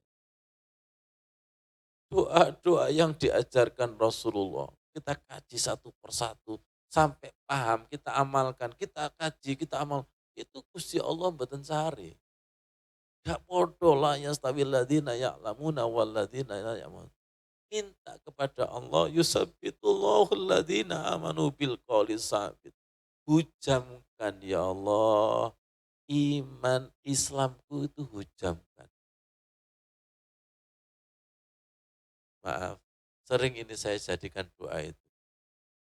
Doa-doa yang diajarkan Rasulullah, kita kaji satu persatu, sampai paham, kita amalkan, kita kaji, kita amal. Itu Gusti Allah mboten sare. Gak podo lah yastawi ladina ya'lamuna wal ladina la ya'lamun. Minta kepada Allah, yusabbitullahu alladina amanu bil qawli sabit. Hujamkan ya Allah, iman Islamku itu hujamkan. Maaf, sering ini saya jadikan doa itu.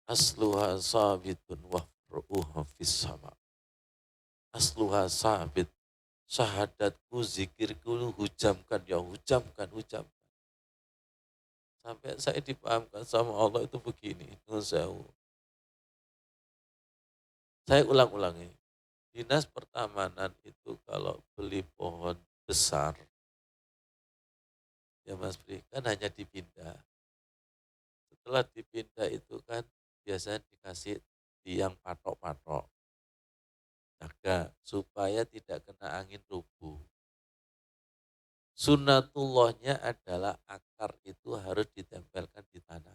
Asluha sabitun wa furu'uha fis sama. Asluha sabit, syahadatku, zikirku, hujamkan ya, hujamkan, hujamkan. Sampai saya dipahamkan sama Allah itu begini, nun sewu. Saya ulang-ulangi, dinas pertamanan itu kalau beli pohon besar, ya Mas Pri, kan hanya dipindah. Setelah dipindah itu kan biasanya dikasih tiang patok-patok, jaga supaya tidak kena angin rubuh. Sunnatullahnya adalah akar itu harus ditempelkan di tanah.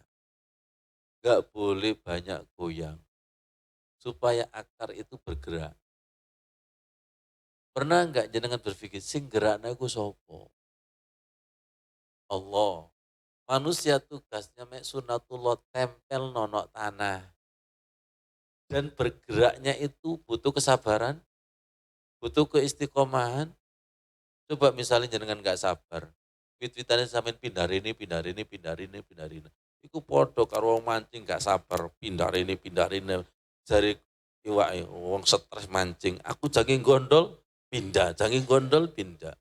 Gak boleh banyak goyang, supaya akar itu bergerak. Pernah nggak jenengan berpikir, sing gerakna iku sapa? Allah. Manusia tugasnya mek sunatullah tempel nonok tanah. Dan bergeraknya itu butuh kesabaran, butuh keistiqomahan. Coba misalnya jenengan nggak sabar, wit-witannya sampean pindah ini, pindah ini, pindah ini, pindah ini. Iku podo karo wong mancing nggak sabar, pindah ini, pindah ini. Jari iwake wong stres mancing, aku jange gondol, pindah, jange gondol, pindah.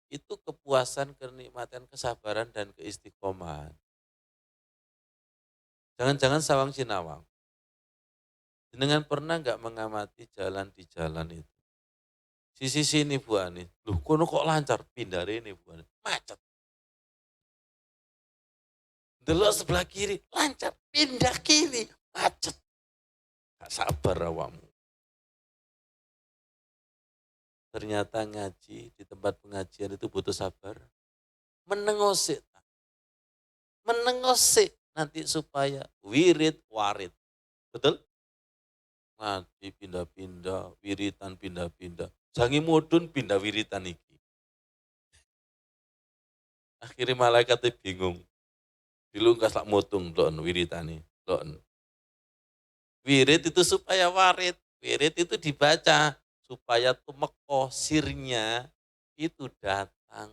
Itu kepuasan, kenikmatan, kesabaran, dan keistiqomahan. Jangan-jangan sawang sinawang. Jenengan pernah nggak mengamati jalan di jalan itu? Sisi sini Bu Ani, loh kono kok lancar, pindah ini Bu Ani, macet. Delok sebelah kiri, lancar, pindah kiri, macet. Gak sabar awakmu. Ternyata ngaji di tempat pengajian itu butuh sabar. Menengosik, menengosik nanti supaya wirid warid. Betul? Ngaji pindah-pindah, wiritan pindah-pindah. Jangi mudun pindah wiritan iki. Akhirnya malaikat bingung. Dilungkas lak mutung don wiritane. Don. Wirid itu supaya warid. Wirid itu dibaca supaya tumeko sirnya itu datang.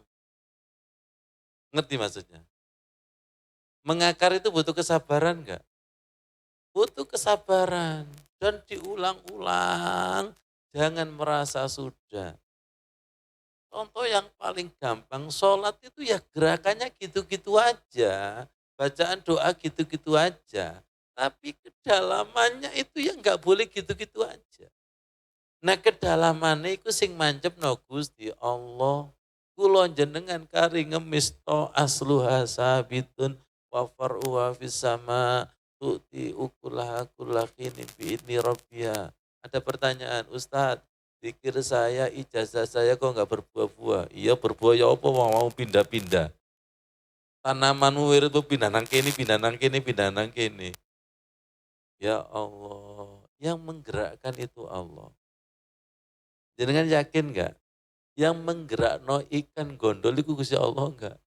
Ngerti maksudnya? Mengakar itu butuh kesabaran enggak? Butuh kesabaran dan diulang-ulang. Jangan merasa sudah. Contoh yang paling gampang, sholat itu ya gerakannya gitu-gitu aja. Bacaan doa gitu-gitu aja. Tapi kedalamannya itu ya nggak boleh gitu-gitu aja. Nah kedalamannya itu sing mancep no Gusti Allah. Kulon jenengan kari ngemis to asluha sabitun wa far'uha fis sama tu'ti ukulaha kullakinin bi'idni rabbia. Ada pertanyaan, Ustadz, pikir saya, ijazah saya kok nggak berbuah-buah. Iya berbuah ya apa mau pindah-pindah. Tanaman wir itu pindah nang kene, pindah nang kene, pindah nang kene. Ya Allah, yang menggerakkan itu Allah. Jenengan yakin nggak? Yang menggerakno ikan gondol iku Gusti Allah enggak.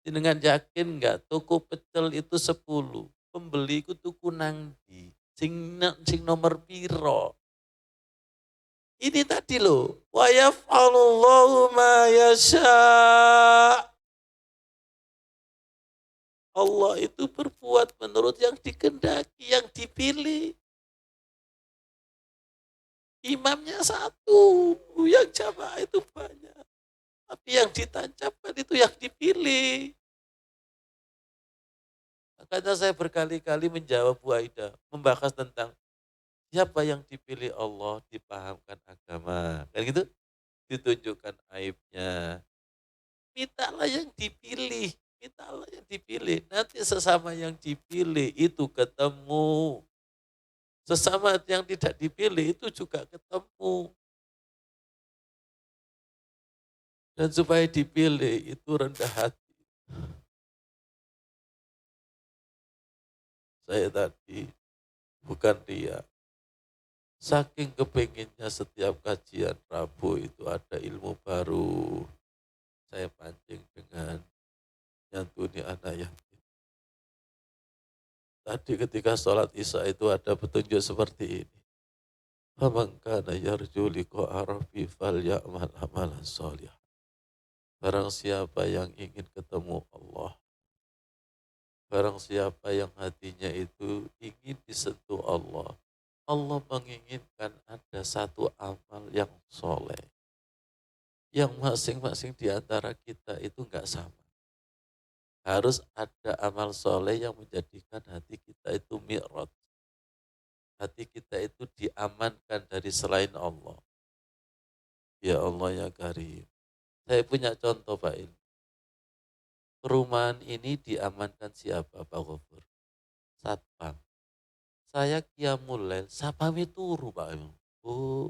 Jenengan yakin enggak toko pecel itu 10, pembeli iku tuku nang ndi? Sing nomor piro? Ini tadi loh, wa yaf'alullahu ma yasha'. Allah itu berbuat menurut yang dikehendaki, yang dipilih. Imamnya satu, yang jamaah itu banyak. Tapi yang ditancapkan itu yang dipilih. Makanya saya berkali-kali menjawab Bu Aida, membahas tentang siapa yang dipilih Allah, dipahamkan agama. Kan gitu? Ditunjukkan aibnya. Mintalah yang dipilih. Mintalah yang dipilih. Nanti sesama yang dipilih itu ketemu. Sesama yang tidak dipilih itu juga ketemu. Dan supaya dipilih itu rendah hati. Saya tadi bukan dia. Saking kepenginnya setiap kajian Rabu itu ada ilmu baru. Saya pancing dengan nyantuni anak yatim. Tadi ketika sholat isya itu ada petunjuk seperti ini. Faman kana yarju liqa'a rabbi falyamal amalan sholih. Barang siapa yang ingin ketemu Allah, barang siapa yang hatinya itu ingin disentuh Allah, Allah menginginkan ada satu amal yang soleh. Yang masing-masing di antara kita itu enggak sama. Harus ada amal soleh yang menjadikan hati kita itu mi'raj. Hati kita itu diamankan dari selain Allah. Ya Allah ya Karim. Saya punya contoh Pak Il. Perumahan ini diamankan siapa Pak Gofur? Satpam. Saya qiyamul lail, sapame turu Pak Il. Oh,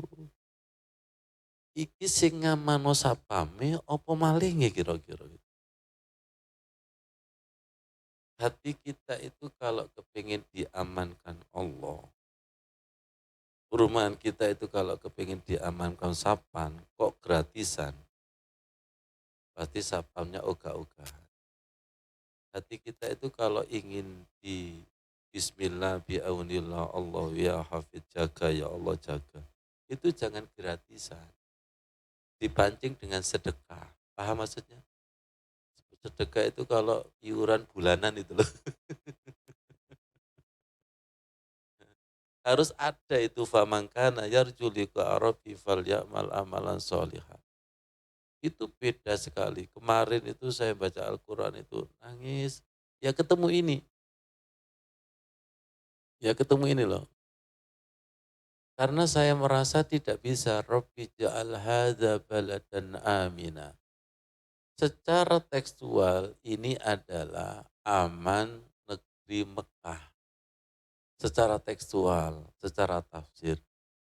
iki sing ngamano sapame apa malinge kira-kira? Hati kita itu kalau kepingin diamankan Allah, perumahan kita itu kalau kepingin diamankan sapam, kok gratisan? Pasti sapamnya ogah-ogahan. Hati kita itu kalau ingin di Bismillah bi'aunillah Allah ya hafid jaga ya Allah jaga. Itu jangan gratisan. Dipancing dengan sedekah. Paham maksudnya? Sedekah itu kalau iuran bulanan itu loh. Harus ada itu famangkana yarju liqa rabbi falyamal amalan sholihan. Itu beda sekali. Kemarin itu saya baca Al-Quran itu nangis. Ya ketemu ini. Ya ketemu ini loh. Karena saya merasa tidak bisa. Rabbi ja'al hadha baladan amina. Secara tekstual ini adalah aman negeri Mekah. Secara tekstual, secara tafsir.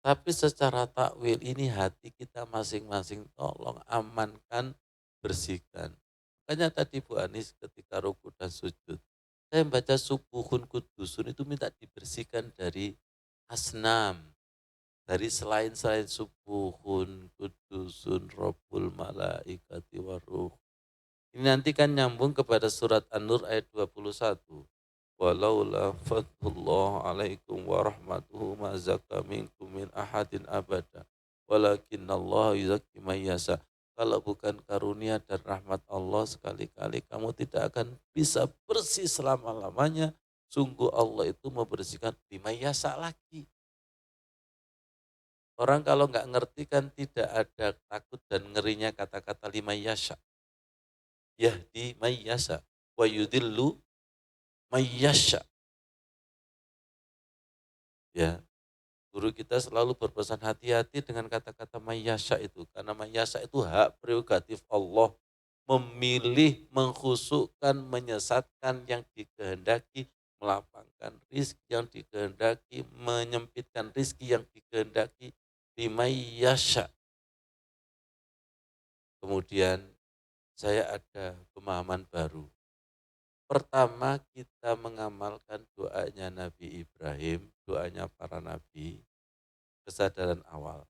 Tapi secara takwil ini hati kita masing-masing tolong amankan, bersihkan. Makanya tadi Bu Anis ketika ruku dan sujud, saya membaca subuhun kudusun itu minta dibersihkan dari asnam. Dari selain subuhun kudusun robbul malaikati waruh. Ini nanti kan nyambung kepada surat An-Nur ayat 21. Walaula fadlullah alaikum warahmatuhu ma zaka minkum min ahadin abada. Walakinnallaha yuzakki man yasha. Kalau bukan karunia dan rahmat Allah sekali-kali kamu tidak akan bisa bersih selama-lamanya. Sungguh Allah itu membersihkan lima yasa lagi. Orang kalau nggak ngerti kan tidak ada takut dan ngerinya kata-kata lima yasa. Yahdi mayyasa wa yudillu mayyasha. Ya, guru kita selalu berpesan hati-hati dengan kata-kata mayyasha itu. Karena mayyasha itu hak prerogatif Allah memilih, mengkhusukkan, menyesatkan yang dikehendaki, melapangkan rizki yang dikehendaki, menyempitkan rizki yang dikehendaki, limayyasha. Kemudian saya ada pemahaman baru. Pertama kita mengamalkan doanya Nabi Ibrahim, doanya para nabi, kesadaran awal.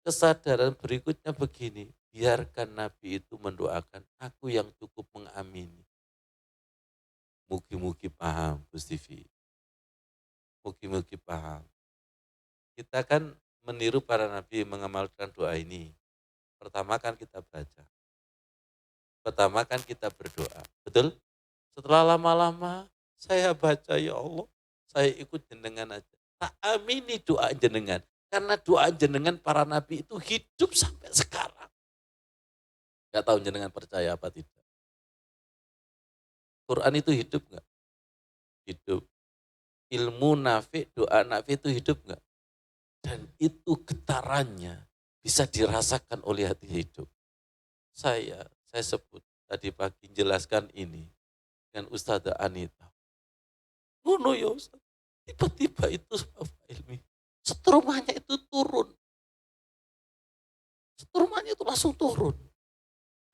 kesadaran berikutnya begini, biarkan Nabi itu mendoakan, aku yang cukup mengamini. Mugi-mugi paham, Gus TV. Mugi-mugi paham. Kita kan meniru para Nabi mengamalkan doa ini. Pertama kan kita baca. Pertama kan kita berdoa. Betul? Setelah lama-lama saya baca, ya Allah, saya ikut jenengan aja. Tak amini doa jenengan. Karena doa jenengan para Nabi itu hidup sampai sekarang. Gak tahu jenengan percaya apa tidak. Quran itu hidup nggak? Hidup. Ilmu nafi, doa nafi itu hidup nggak? Dan itu getarannya bisa dirasakan oleh hati hidup. Saya sebut tadi pagi jelaskan ini dengan Ustazah Anita. Ngono ya Ustaz. Tiba-tiba itu Bapak Ilmi, setrumanya itu turun. Setrumanya itu langsung turun.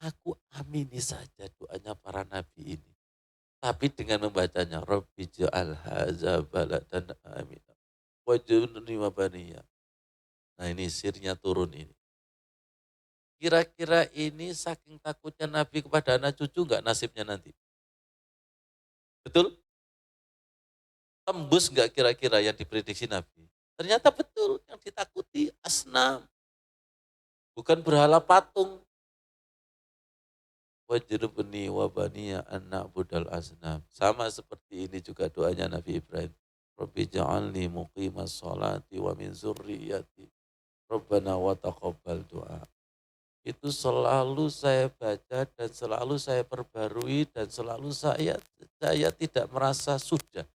Aku amini saja doanya para nabi ini. Tapi dengan membacanya, Rabbi ja'al haza baladan amin. Wajunni wa baniya. Nah ini sirnya turun ini. Kira-kira ini saking takutnya Nabi kepada anak cucu enggak nasibnya nanti? Betul? Tembus enggak kira-kira yang diprediksi Nabi? Ternyata betul, yang ditakuti asnam. Bukan berhala patung. Wajrubni wa baniya anak budal asnam. Sama seperti ini juga doanya Nabi Ibrahim. Rabbi ja'alni muqimas sholati wa min zurriyati. Rabbana wa taqabbal doa. Itu selalu saya baca dan selalu saya perbarui dan selalu saya tidak merasa sudah.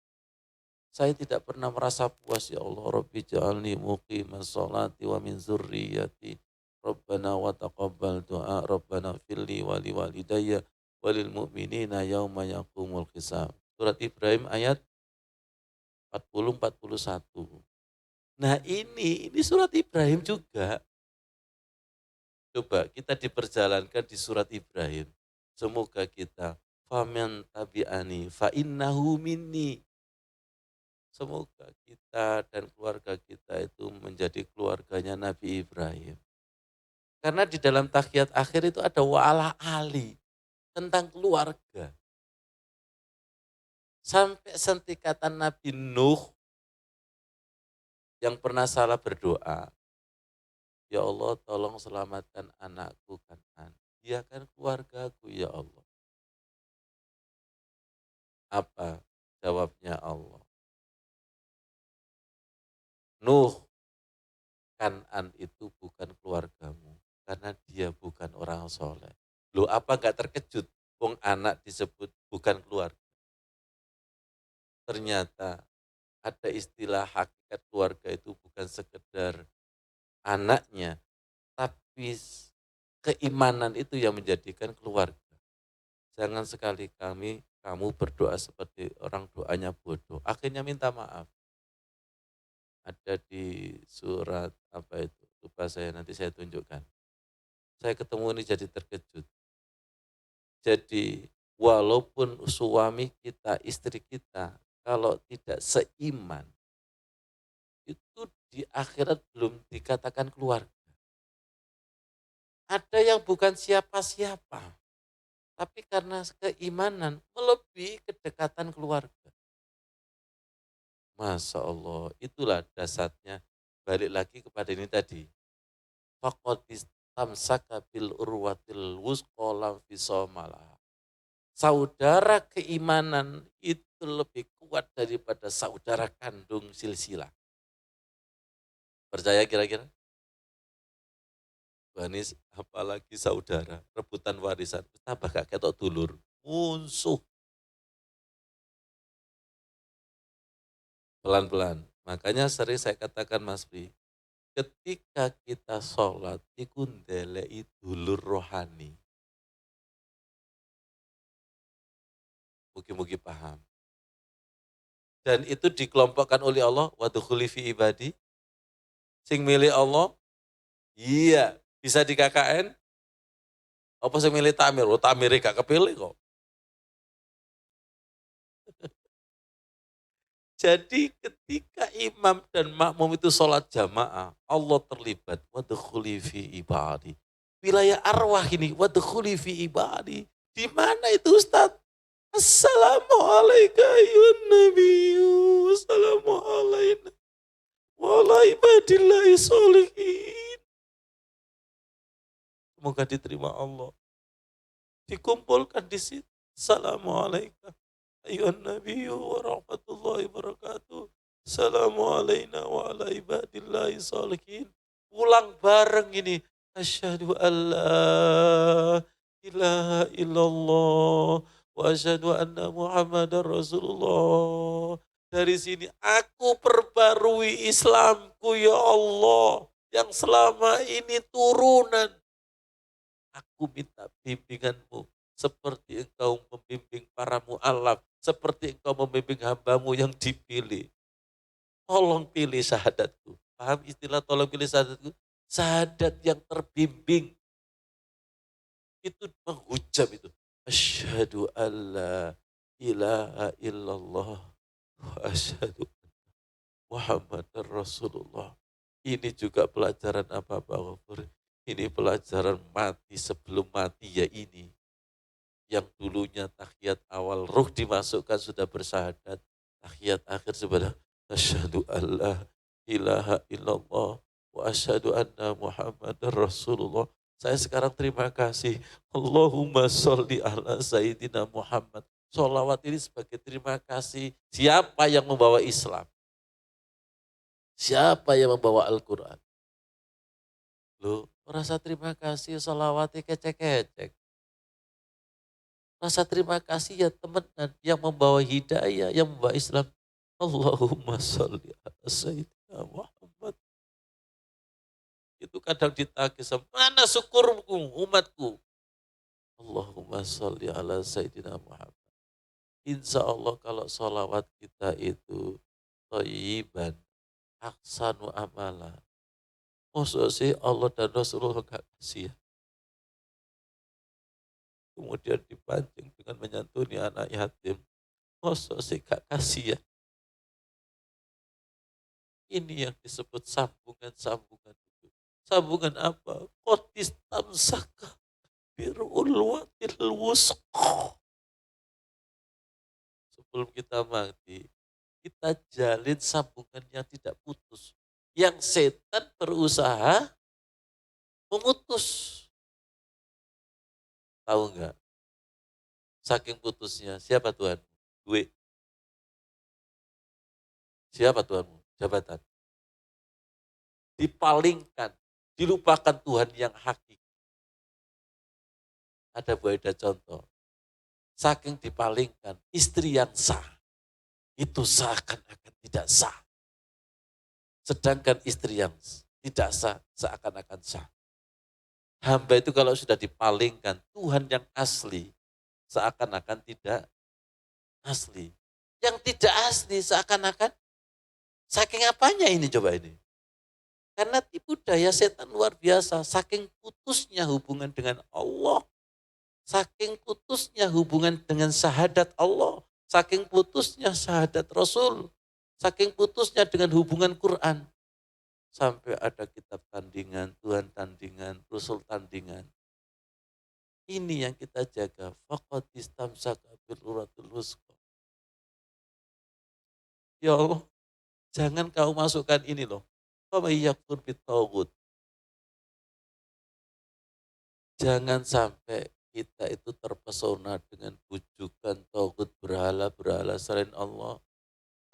Saya tidak pernah merasa puas, ya Allah. Rabbi ja'alni muqimas sholati wa min zurriyati. Rabbana wa taqabbal doa. Rabbana firli wali walidayya walil mu'minina yauma yaqumul hisab. Surat Ibrahim ayat 40-41. Nah ini surat Ibrahim juga. Coba kita diperjalankan di surat Ibrahim. Semoga kita faman tabi'ani fa innahu minni. Semoga kita dan keluarga kita itu menjadi keluarganya Nabi Ibrahim. Karena di dalam tahiyat akhir itu ada wa'ala ali tentang keluarga. Sampai sentikatan Nabi Nuh yang pernah salah berdoa. Ya Allah tolong selamatkan anakku Kan'an. Dia kan keluargaku ya Allah. Apa jawabnya Allah? Nuh, Kan'an itu bukan keluargamu. Karena dia bukan orang soleh. Loh apa gak terkejut? Wong anak disebut bukan keluarga. Ternyata ada istilah hakikat keluarga itu bukan sekedar anaknya. Tapi keimanan itu yang menjadikan keluarga. Jangan sekali kamu berdoa seperti orang doanya bodoh. Akhirnya minta maaf. Ada di surat apa itu? Lupa saya, nanti saya tunjukkan. Saya ketemu ini jadi terkejut. Jadi walaupun suami kita, istri kita, kalau tidak seiman, itu di akhirat belum dikatakan keluarga. Ada yang bukan siapa-siapa, tapi karena keimanan melebihi kedekatan keluarga. Masya Allah, itulah dasarnya. Balik lagi kepada ini tadi. Faqad istamsaka bil urwatil wusqa lam fisamalah. Saudara keimanan itu lebih kuat daripada saudara kandung silsilah. Percaya kira-kira? Banis apalagi saudara, rebutan warisan, tambah gak ketok dulur, musuh. Pelan-pelan. Makanya sering saya katakan Mas Pri, ketika kita sholat, iku ndeleki dulur rohani. Mugi-mugi paham. Dan itu dikelompokkan oleh Allah, wadkhuli fi ibadi, sing milih Allah, iya, bisa di KKN, apa sing milih Tamir? Oh Tamir gak kepilih kok. Jadi ketika imam dan makmum itu sholat jamaah, Allah terlibat. Wadkhuli fi ibadi. Wilayah arwah ini, wadkhuli fi ibadi. Di mana itu Ustaz? Assalamualaikum ayuhan nabiyyu. Assalamualaikum. Wala ibadillahi sholihin. Semoga diterima Allah. Dikumpulkan di situ. Assalamualaikum ayuhan nabiyyu wa rahmatullahi wabarakatuh. Assalamualaikum wa ala ibadillahi sholihin. Pulang bareng ini. Asyhadu an la ilaha illallah wa asyhadu anna Muhammadar Rasulullah. Dari sini aku perbarui Islamku ya Allah yang selama ini turunan. Aku minta bimbinganmu seperti engkau membimbing para mu'alaf, seperti engkau membimbing hambamu yang dipilih. Tolong pilih syahadatku. Paham istilah tolong pilih syahadatku? Syahadat yang terbimbing. Itu menghujam itu. Asyhadu alla ilaha illallah wa asyhadu Muhammadar Rasulullah. Ini juga pelajaran apa Pak Ghafur? Ini pelajaran mati sebelum mati ya ini. Yang dulunya tahiyat awal ruh dimasukkan sudah bersyahadat. Tahiyat akhir sebenarnya asyhadu alla ilaha illallah wa asyhadu anna Muhammadar Rasulullah. Saya sekarang terima kasih. Allahumma sholli ala Sayyidina Muhammad. Sholawat ini sebagai terima kasih. Siapa yang membawa Islam? Siapa yang membawa Al-Quran? Loh, merasa terima kasih sholawatnya kecek-kecek. Rasa terima kasih ya teman-teman yang membawa hidayah, yang membawa Islam. Allahumma sholli ala Sayyidina Muhammad. Itu kadang ditagih sama, mana syukurku umatku? Allahumma sholli ala Sayyidina Muhammad. Insya Allah kalau sholawat kita itu thayyiban, ahsanu amala. Maksud sih Allah dan Rasulullah gak kasih ya. Kemudian dipancing dengan menyantuni anak yatim. Maksud sih gak kasih ya. Ini yang disebut sambungan-sambungan itu. Sambungan apa? Qotis tamsaka birul watil wusqa. Sebelum kita mati, kita jalin sambungan yang tidak putus. Yang setan berusaha memutus. Tahu enggak? Saking putusnya, siapa Tuhan? Duit. Siapa Tuhanmu? Jabatan. Dipalingkan, dilupakan Tuhan yang hakiki. Ada buah contoh. Saking dipalingkan, istri yang sah, itu seakan-akan tidak sah. Sedangkan istri yang tidak sah, seakan-akan sah. Hamba itu kalau sudah dipalingkan, Tuhan yang asli, seakan-akan tidak asli. Yang tidak asli, seakan-akan, saking apanya ini coba ini? Karena tipu daya setan luar biasa, saking putusnya hubungan dengan Allah, saking putusnya hubungan dengan syahadat Allah, saking putusnya syahadat Rasul, saking putusnya dengan hubungan Quran. Sampai ada kitab tandingan, Tuhan tandingan, Rasul tandingan. Ini yang kita jaga. Faqad istamsaka bil urwatil wusqa. Ya Allah, jangan kau masukkan ini loh. Faman yakfur bitaghut. Jangan sampai kita itu terpesona dengan bujukan tauhid berhala-berhala selain Allah.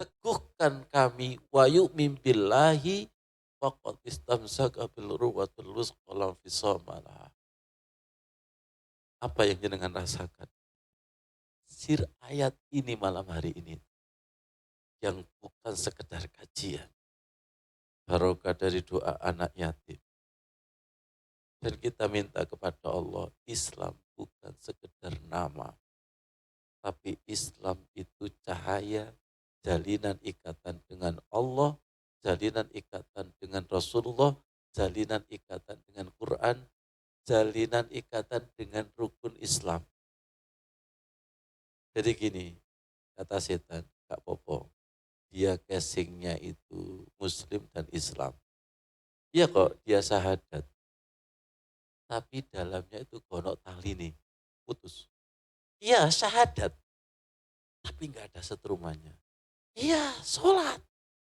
Teguhkan kami wa yu'min billahi faqad istamsaka bil urwatil wusqa lam fisama laha. Apa yang jenengan rasakan? Sir ayat ini malam hari ini yang bukan sekedar kajian. Barokah dari doa anak yatim. Dan kita minta kepada Allah, Islam bukan sekedar nama. Tapi Islam itu cahaya, jalinan ikatan dengan Allah, jalinan ikatan dengan Rasulullah, jalinan ikatan dengan Quran, jalinan ikatan dengan rukun Islam. Jadi gini, kata setan, Kak Popo, dia casingnya itu Muslim dan Islam. Iya kok dia syahadat, tapi dalamnya itu gonok tali nih, putus. Iya syahadat, tapi nggak ada setrumannya. Iya sholat,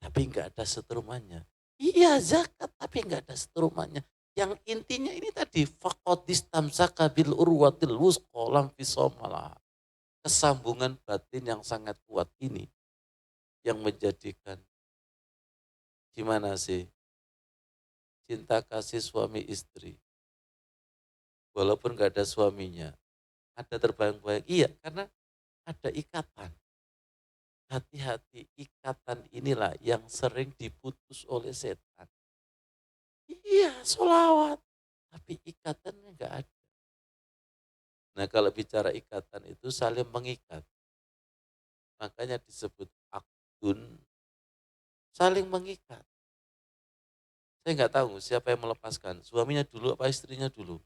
tapi nggak ada setrumannya. Iya zakat, tapi nggak ada setrumannya. Yang intinya ini tadi, faqadis tamsaka bil urwatil wusqa lam fisamalah. Kesambungan batin yang sangat kuat ini yang menjadikan gimana sih cinta kasih suami istri. Walaupun nggak ada suaminya, ada terbayang-bayang. Iya, karena ada ikatan. Hati-hati, ikatan inilah yang sering diputus oleh setan. Iya, sholawat. Tapi ikatannya nggak ada. Nah kalau bicara ikatan itu saling mengikat. Makanya disebut akdun, saling mengikat. Saya nggak tahu siapa yang melepaskan, suaminya dulu apa istrinya dulu.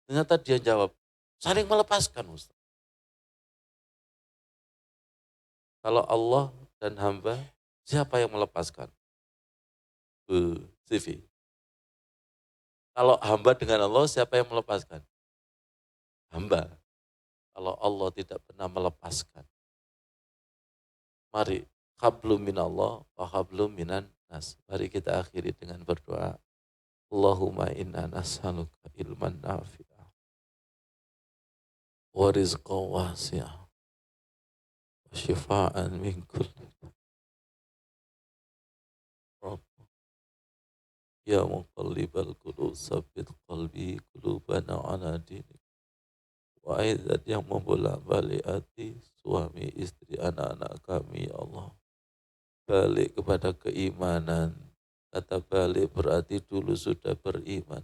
Ternyata dia jawab, saling melepaskan Ustaz. Kalau Allah dan hamba, siapa yang melepaskan? CV. Kalau hamba dengan Allah, siapa yang melepaskan? Hamba. Kalau Allah tidak pernah melepaskan. Mari, hablum minallah wa hablum minan nas. Mari kita akhiri dengan berdoa. Allahumma inna nas'aluka ilman nafi'ah wa rizqan wasi'ah wa shifaan min kulli Rabb. Ya muqallibal qulub sabbit qalbi qulubana ala dinik. Wa aizzat yang membolak balik hati suami istri anak-anak kami ya Allah. Balik kepada keimanan. Kata balik berarti dulu sudah beriman.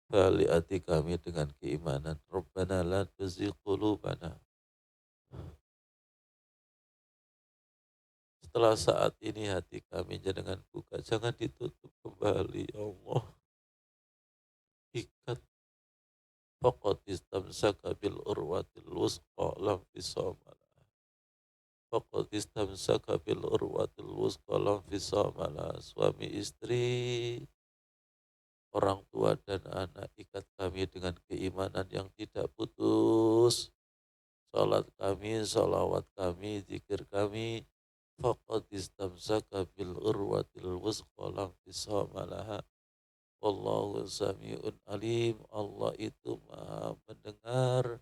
Balik hati kami dengan keimanan. Rabbana la tuzigh qulubana. Setelah saat ini hati kami jangan buka, jangan ditutup kembali ya Allah. Ikat faqad istamsaka bil urwatil wusqa lam fisama. Faqad istamsaka bil urwatil wusqa lam fisama. Suami istri, orang tua dan anak, ikat kami dengan keimanan yang tidak putus. Salat kami, salawat kami, zikir kami, faqad istamsaka bil urwatil wusqa lam fisama laha. Wallahu sami'un alim. Allah itu maha mendengar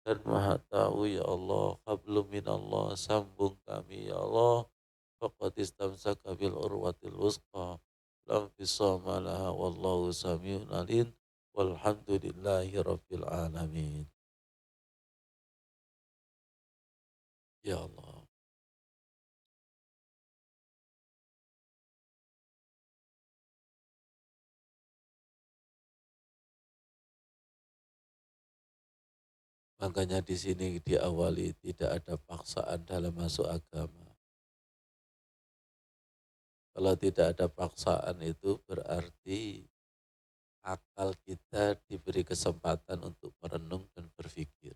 dan maha tahu ya Allah. Hablum minallah, sambung kami ya Allah. Faqad istamsaka bil urwatil wusqa lam fisama laha. Wallahu sami'un alim. Walhamdulillahi rabbil alamin. Ya Allah. Makanya di sini diawali tidak ada paksaan dalam masuk agama. Kalau tidak ada paksaan itu berarti akal kita diberi kesempatan untuk merenung dan berpikir.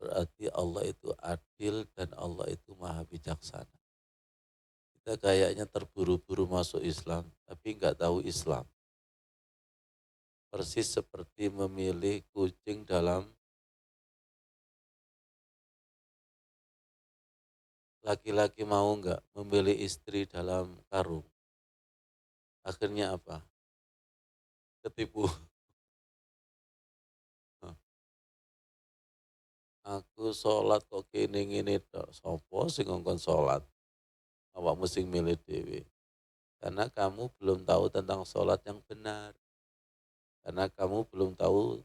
Berarti Allah itu adil dan Allah itu maha bijaksana. Kita kayaknya terburu-buru masuk Islam, tapi nggak tahu Islam. Persis seperti memilih kucing dalam, laki-laki mau nggak memilih istri dalam karung. Akhirnya apa? Ketipu. Aku sholat kok gini-gini tok. Sopo sing ngongkon sholat. Awak mesti milih dewi. Karena kamu belum tahu tentang sholat yang benar. Karena kamu belum tahu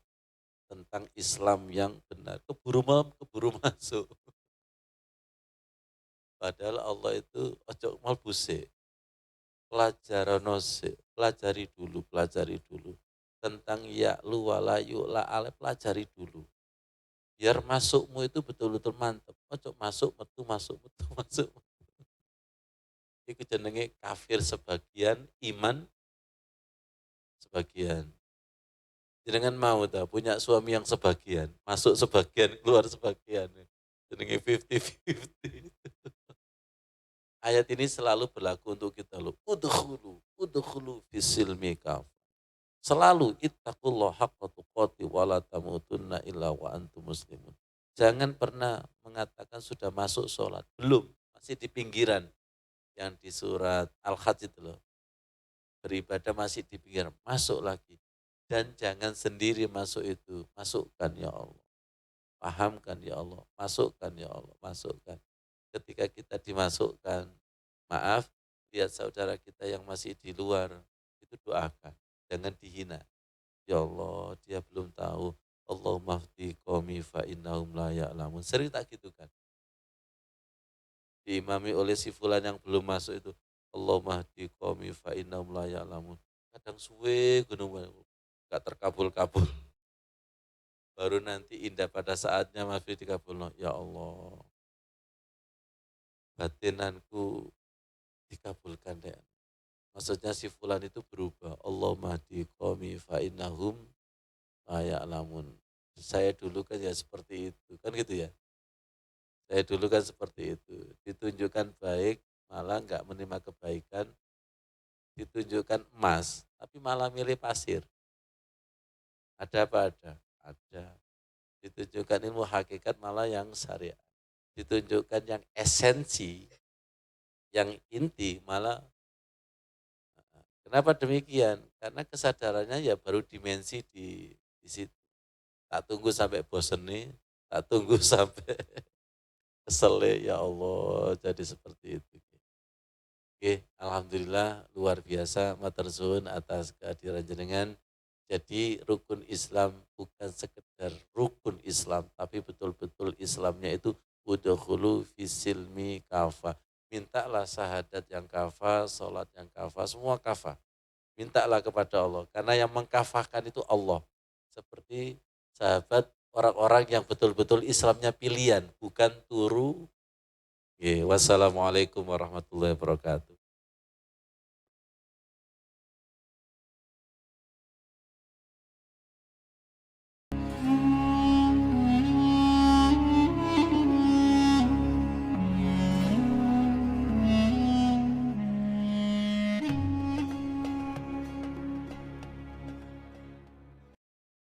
tentang Islam yang benar. Keburu masuk. Padahal Allah itu ojo malbuse. Pelajari dulu. Tentang ya lu wala la ale, pelajari dulu. Biar masukmu itu betul-betul mantep. Ojo masuk, metu, masuk. Iku jenenge kafir sebagian, iman sebagian. Jangan mau dah punya suami yang sebagian, masuk sebagian, keluar sebagian. Jenenge 50-50. Ayat ini selalu berlaku untuk kita loh. Udkhulu fisilmi kaf. Selalu ittaqullah haqqa tuqati wa la tamutunna illa wa antum muslimun. Jangan pernah mengatakan sudah masuk sholat. Belum, masih di pinggiran. Yang di surat Al-Hajj itu loh. Beribadah masih di pinggiran, masuk lagi. Dan jangan sendiri masuk itu. Masukkan ya Allah. Pahamkan ya Allah. Masukkan ya Allah. Masukkan. Ketika kita dimasukkan, maaf, lihat saudara kita yang masih di luar, itu doakan. Jangan dihina. Ya Allah, dia belum tahu. Allahumma hdi qaumi fa innahum la ya'lamun. Sering tak gitu kan? Diimami oleh si fulan yang belum masuk itu. Allahumma hdi qaumi fa innahum la ya'lamun. Kadang suwe gunung gak terkabul-kabul. Baru nanti indah pada saatnya Mas Fidi dikabul. Ya Allah, batinanku dikabulkan deh. Maksudnya si fulan itu berubah. Allahumma hdi qaumi fa innahum la ya'lamun. Saya dulu kan ya seperti itu. Kan gitu ya. Saya dulu kan seperti itu. Ditunjukkan baik, malah nggak menerima kebaikan. Ditunjukkan emas, tapi malah milih pasir. Ada apa ada? Ada. Ditunjukkan ilmu hakikat malah yang syariat. Ditunjukkan yang esensi, yang inti malah. Kenapa demikian? Karena kesadarannya ya baru dimensi di situ. Tak tunggu sampai bosen nih, tak tunggu sampai kesel ya Allah jadi seperti itu. Oke, alhamdulillah luar biasa matur suwun atas kehadiran jenengan. Jadi rukun Islam bukan sekedar rukun Islam, tapi betul-betul Islamnya itu udhulu fisilmi kafa. Mintalah syahadat yang kafa, sholat yang kafa, semua kafa. Mintalah kepada Allah, karena yang mengkafahkan itu Allah. Seperti sahabat orang-orang yang betul-betul Islamnya pilihan, bukan turu. Oke, wassalamualaikum warahmatullahi wabarakatuh.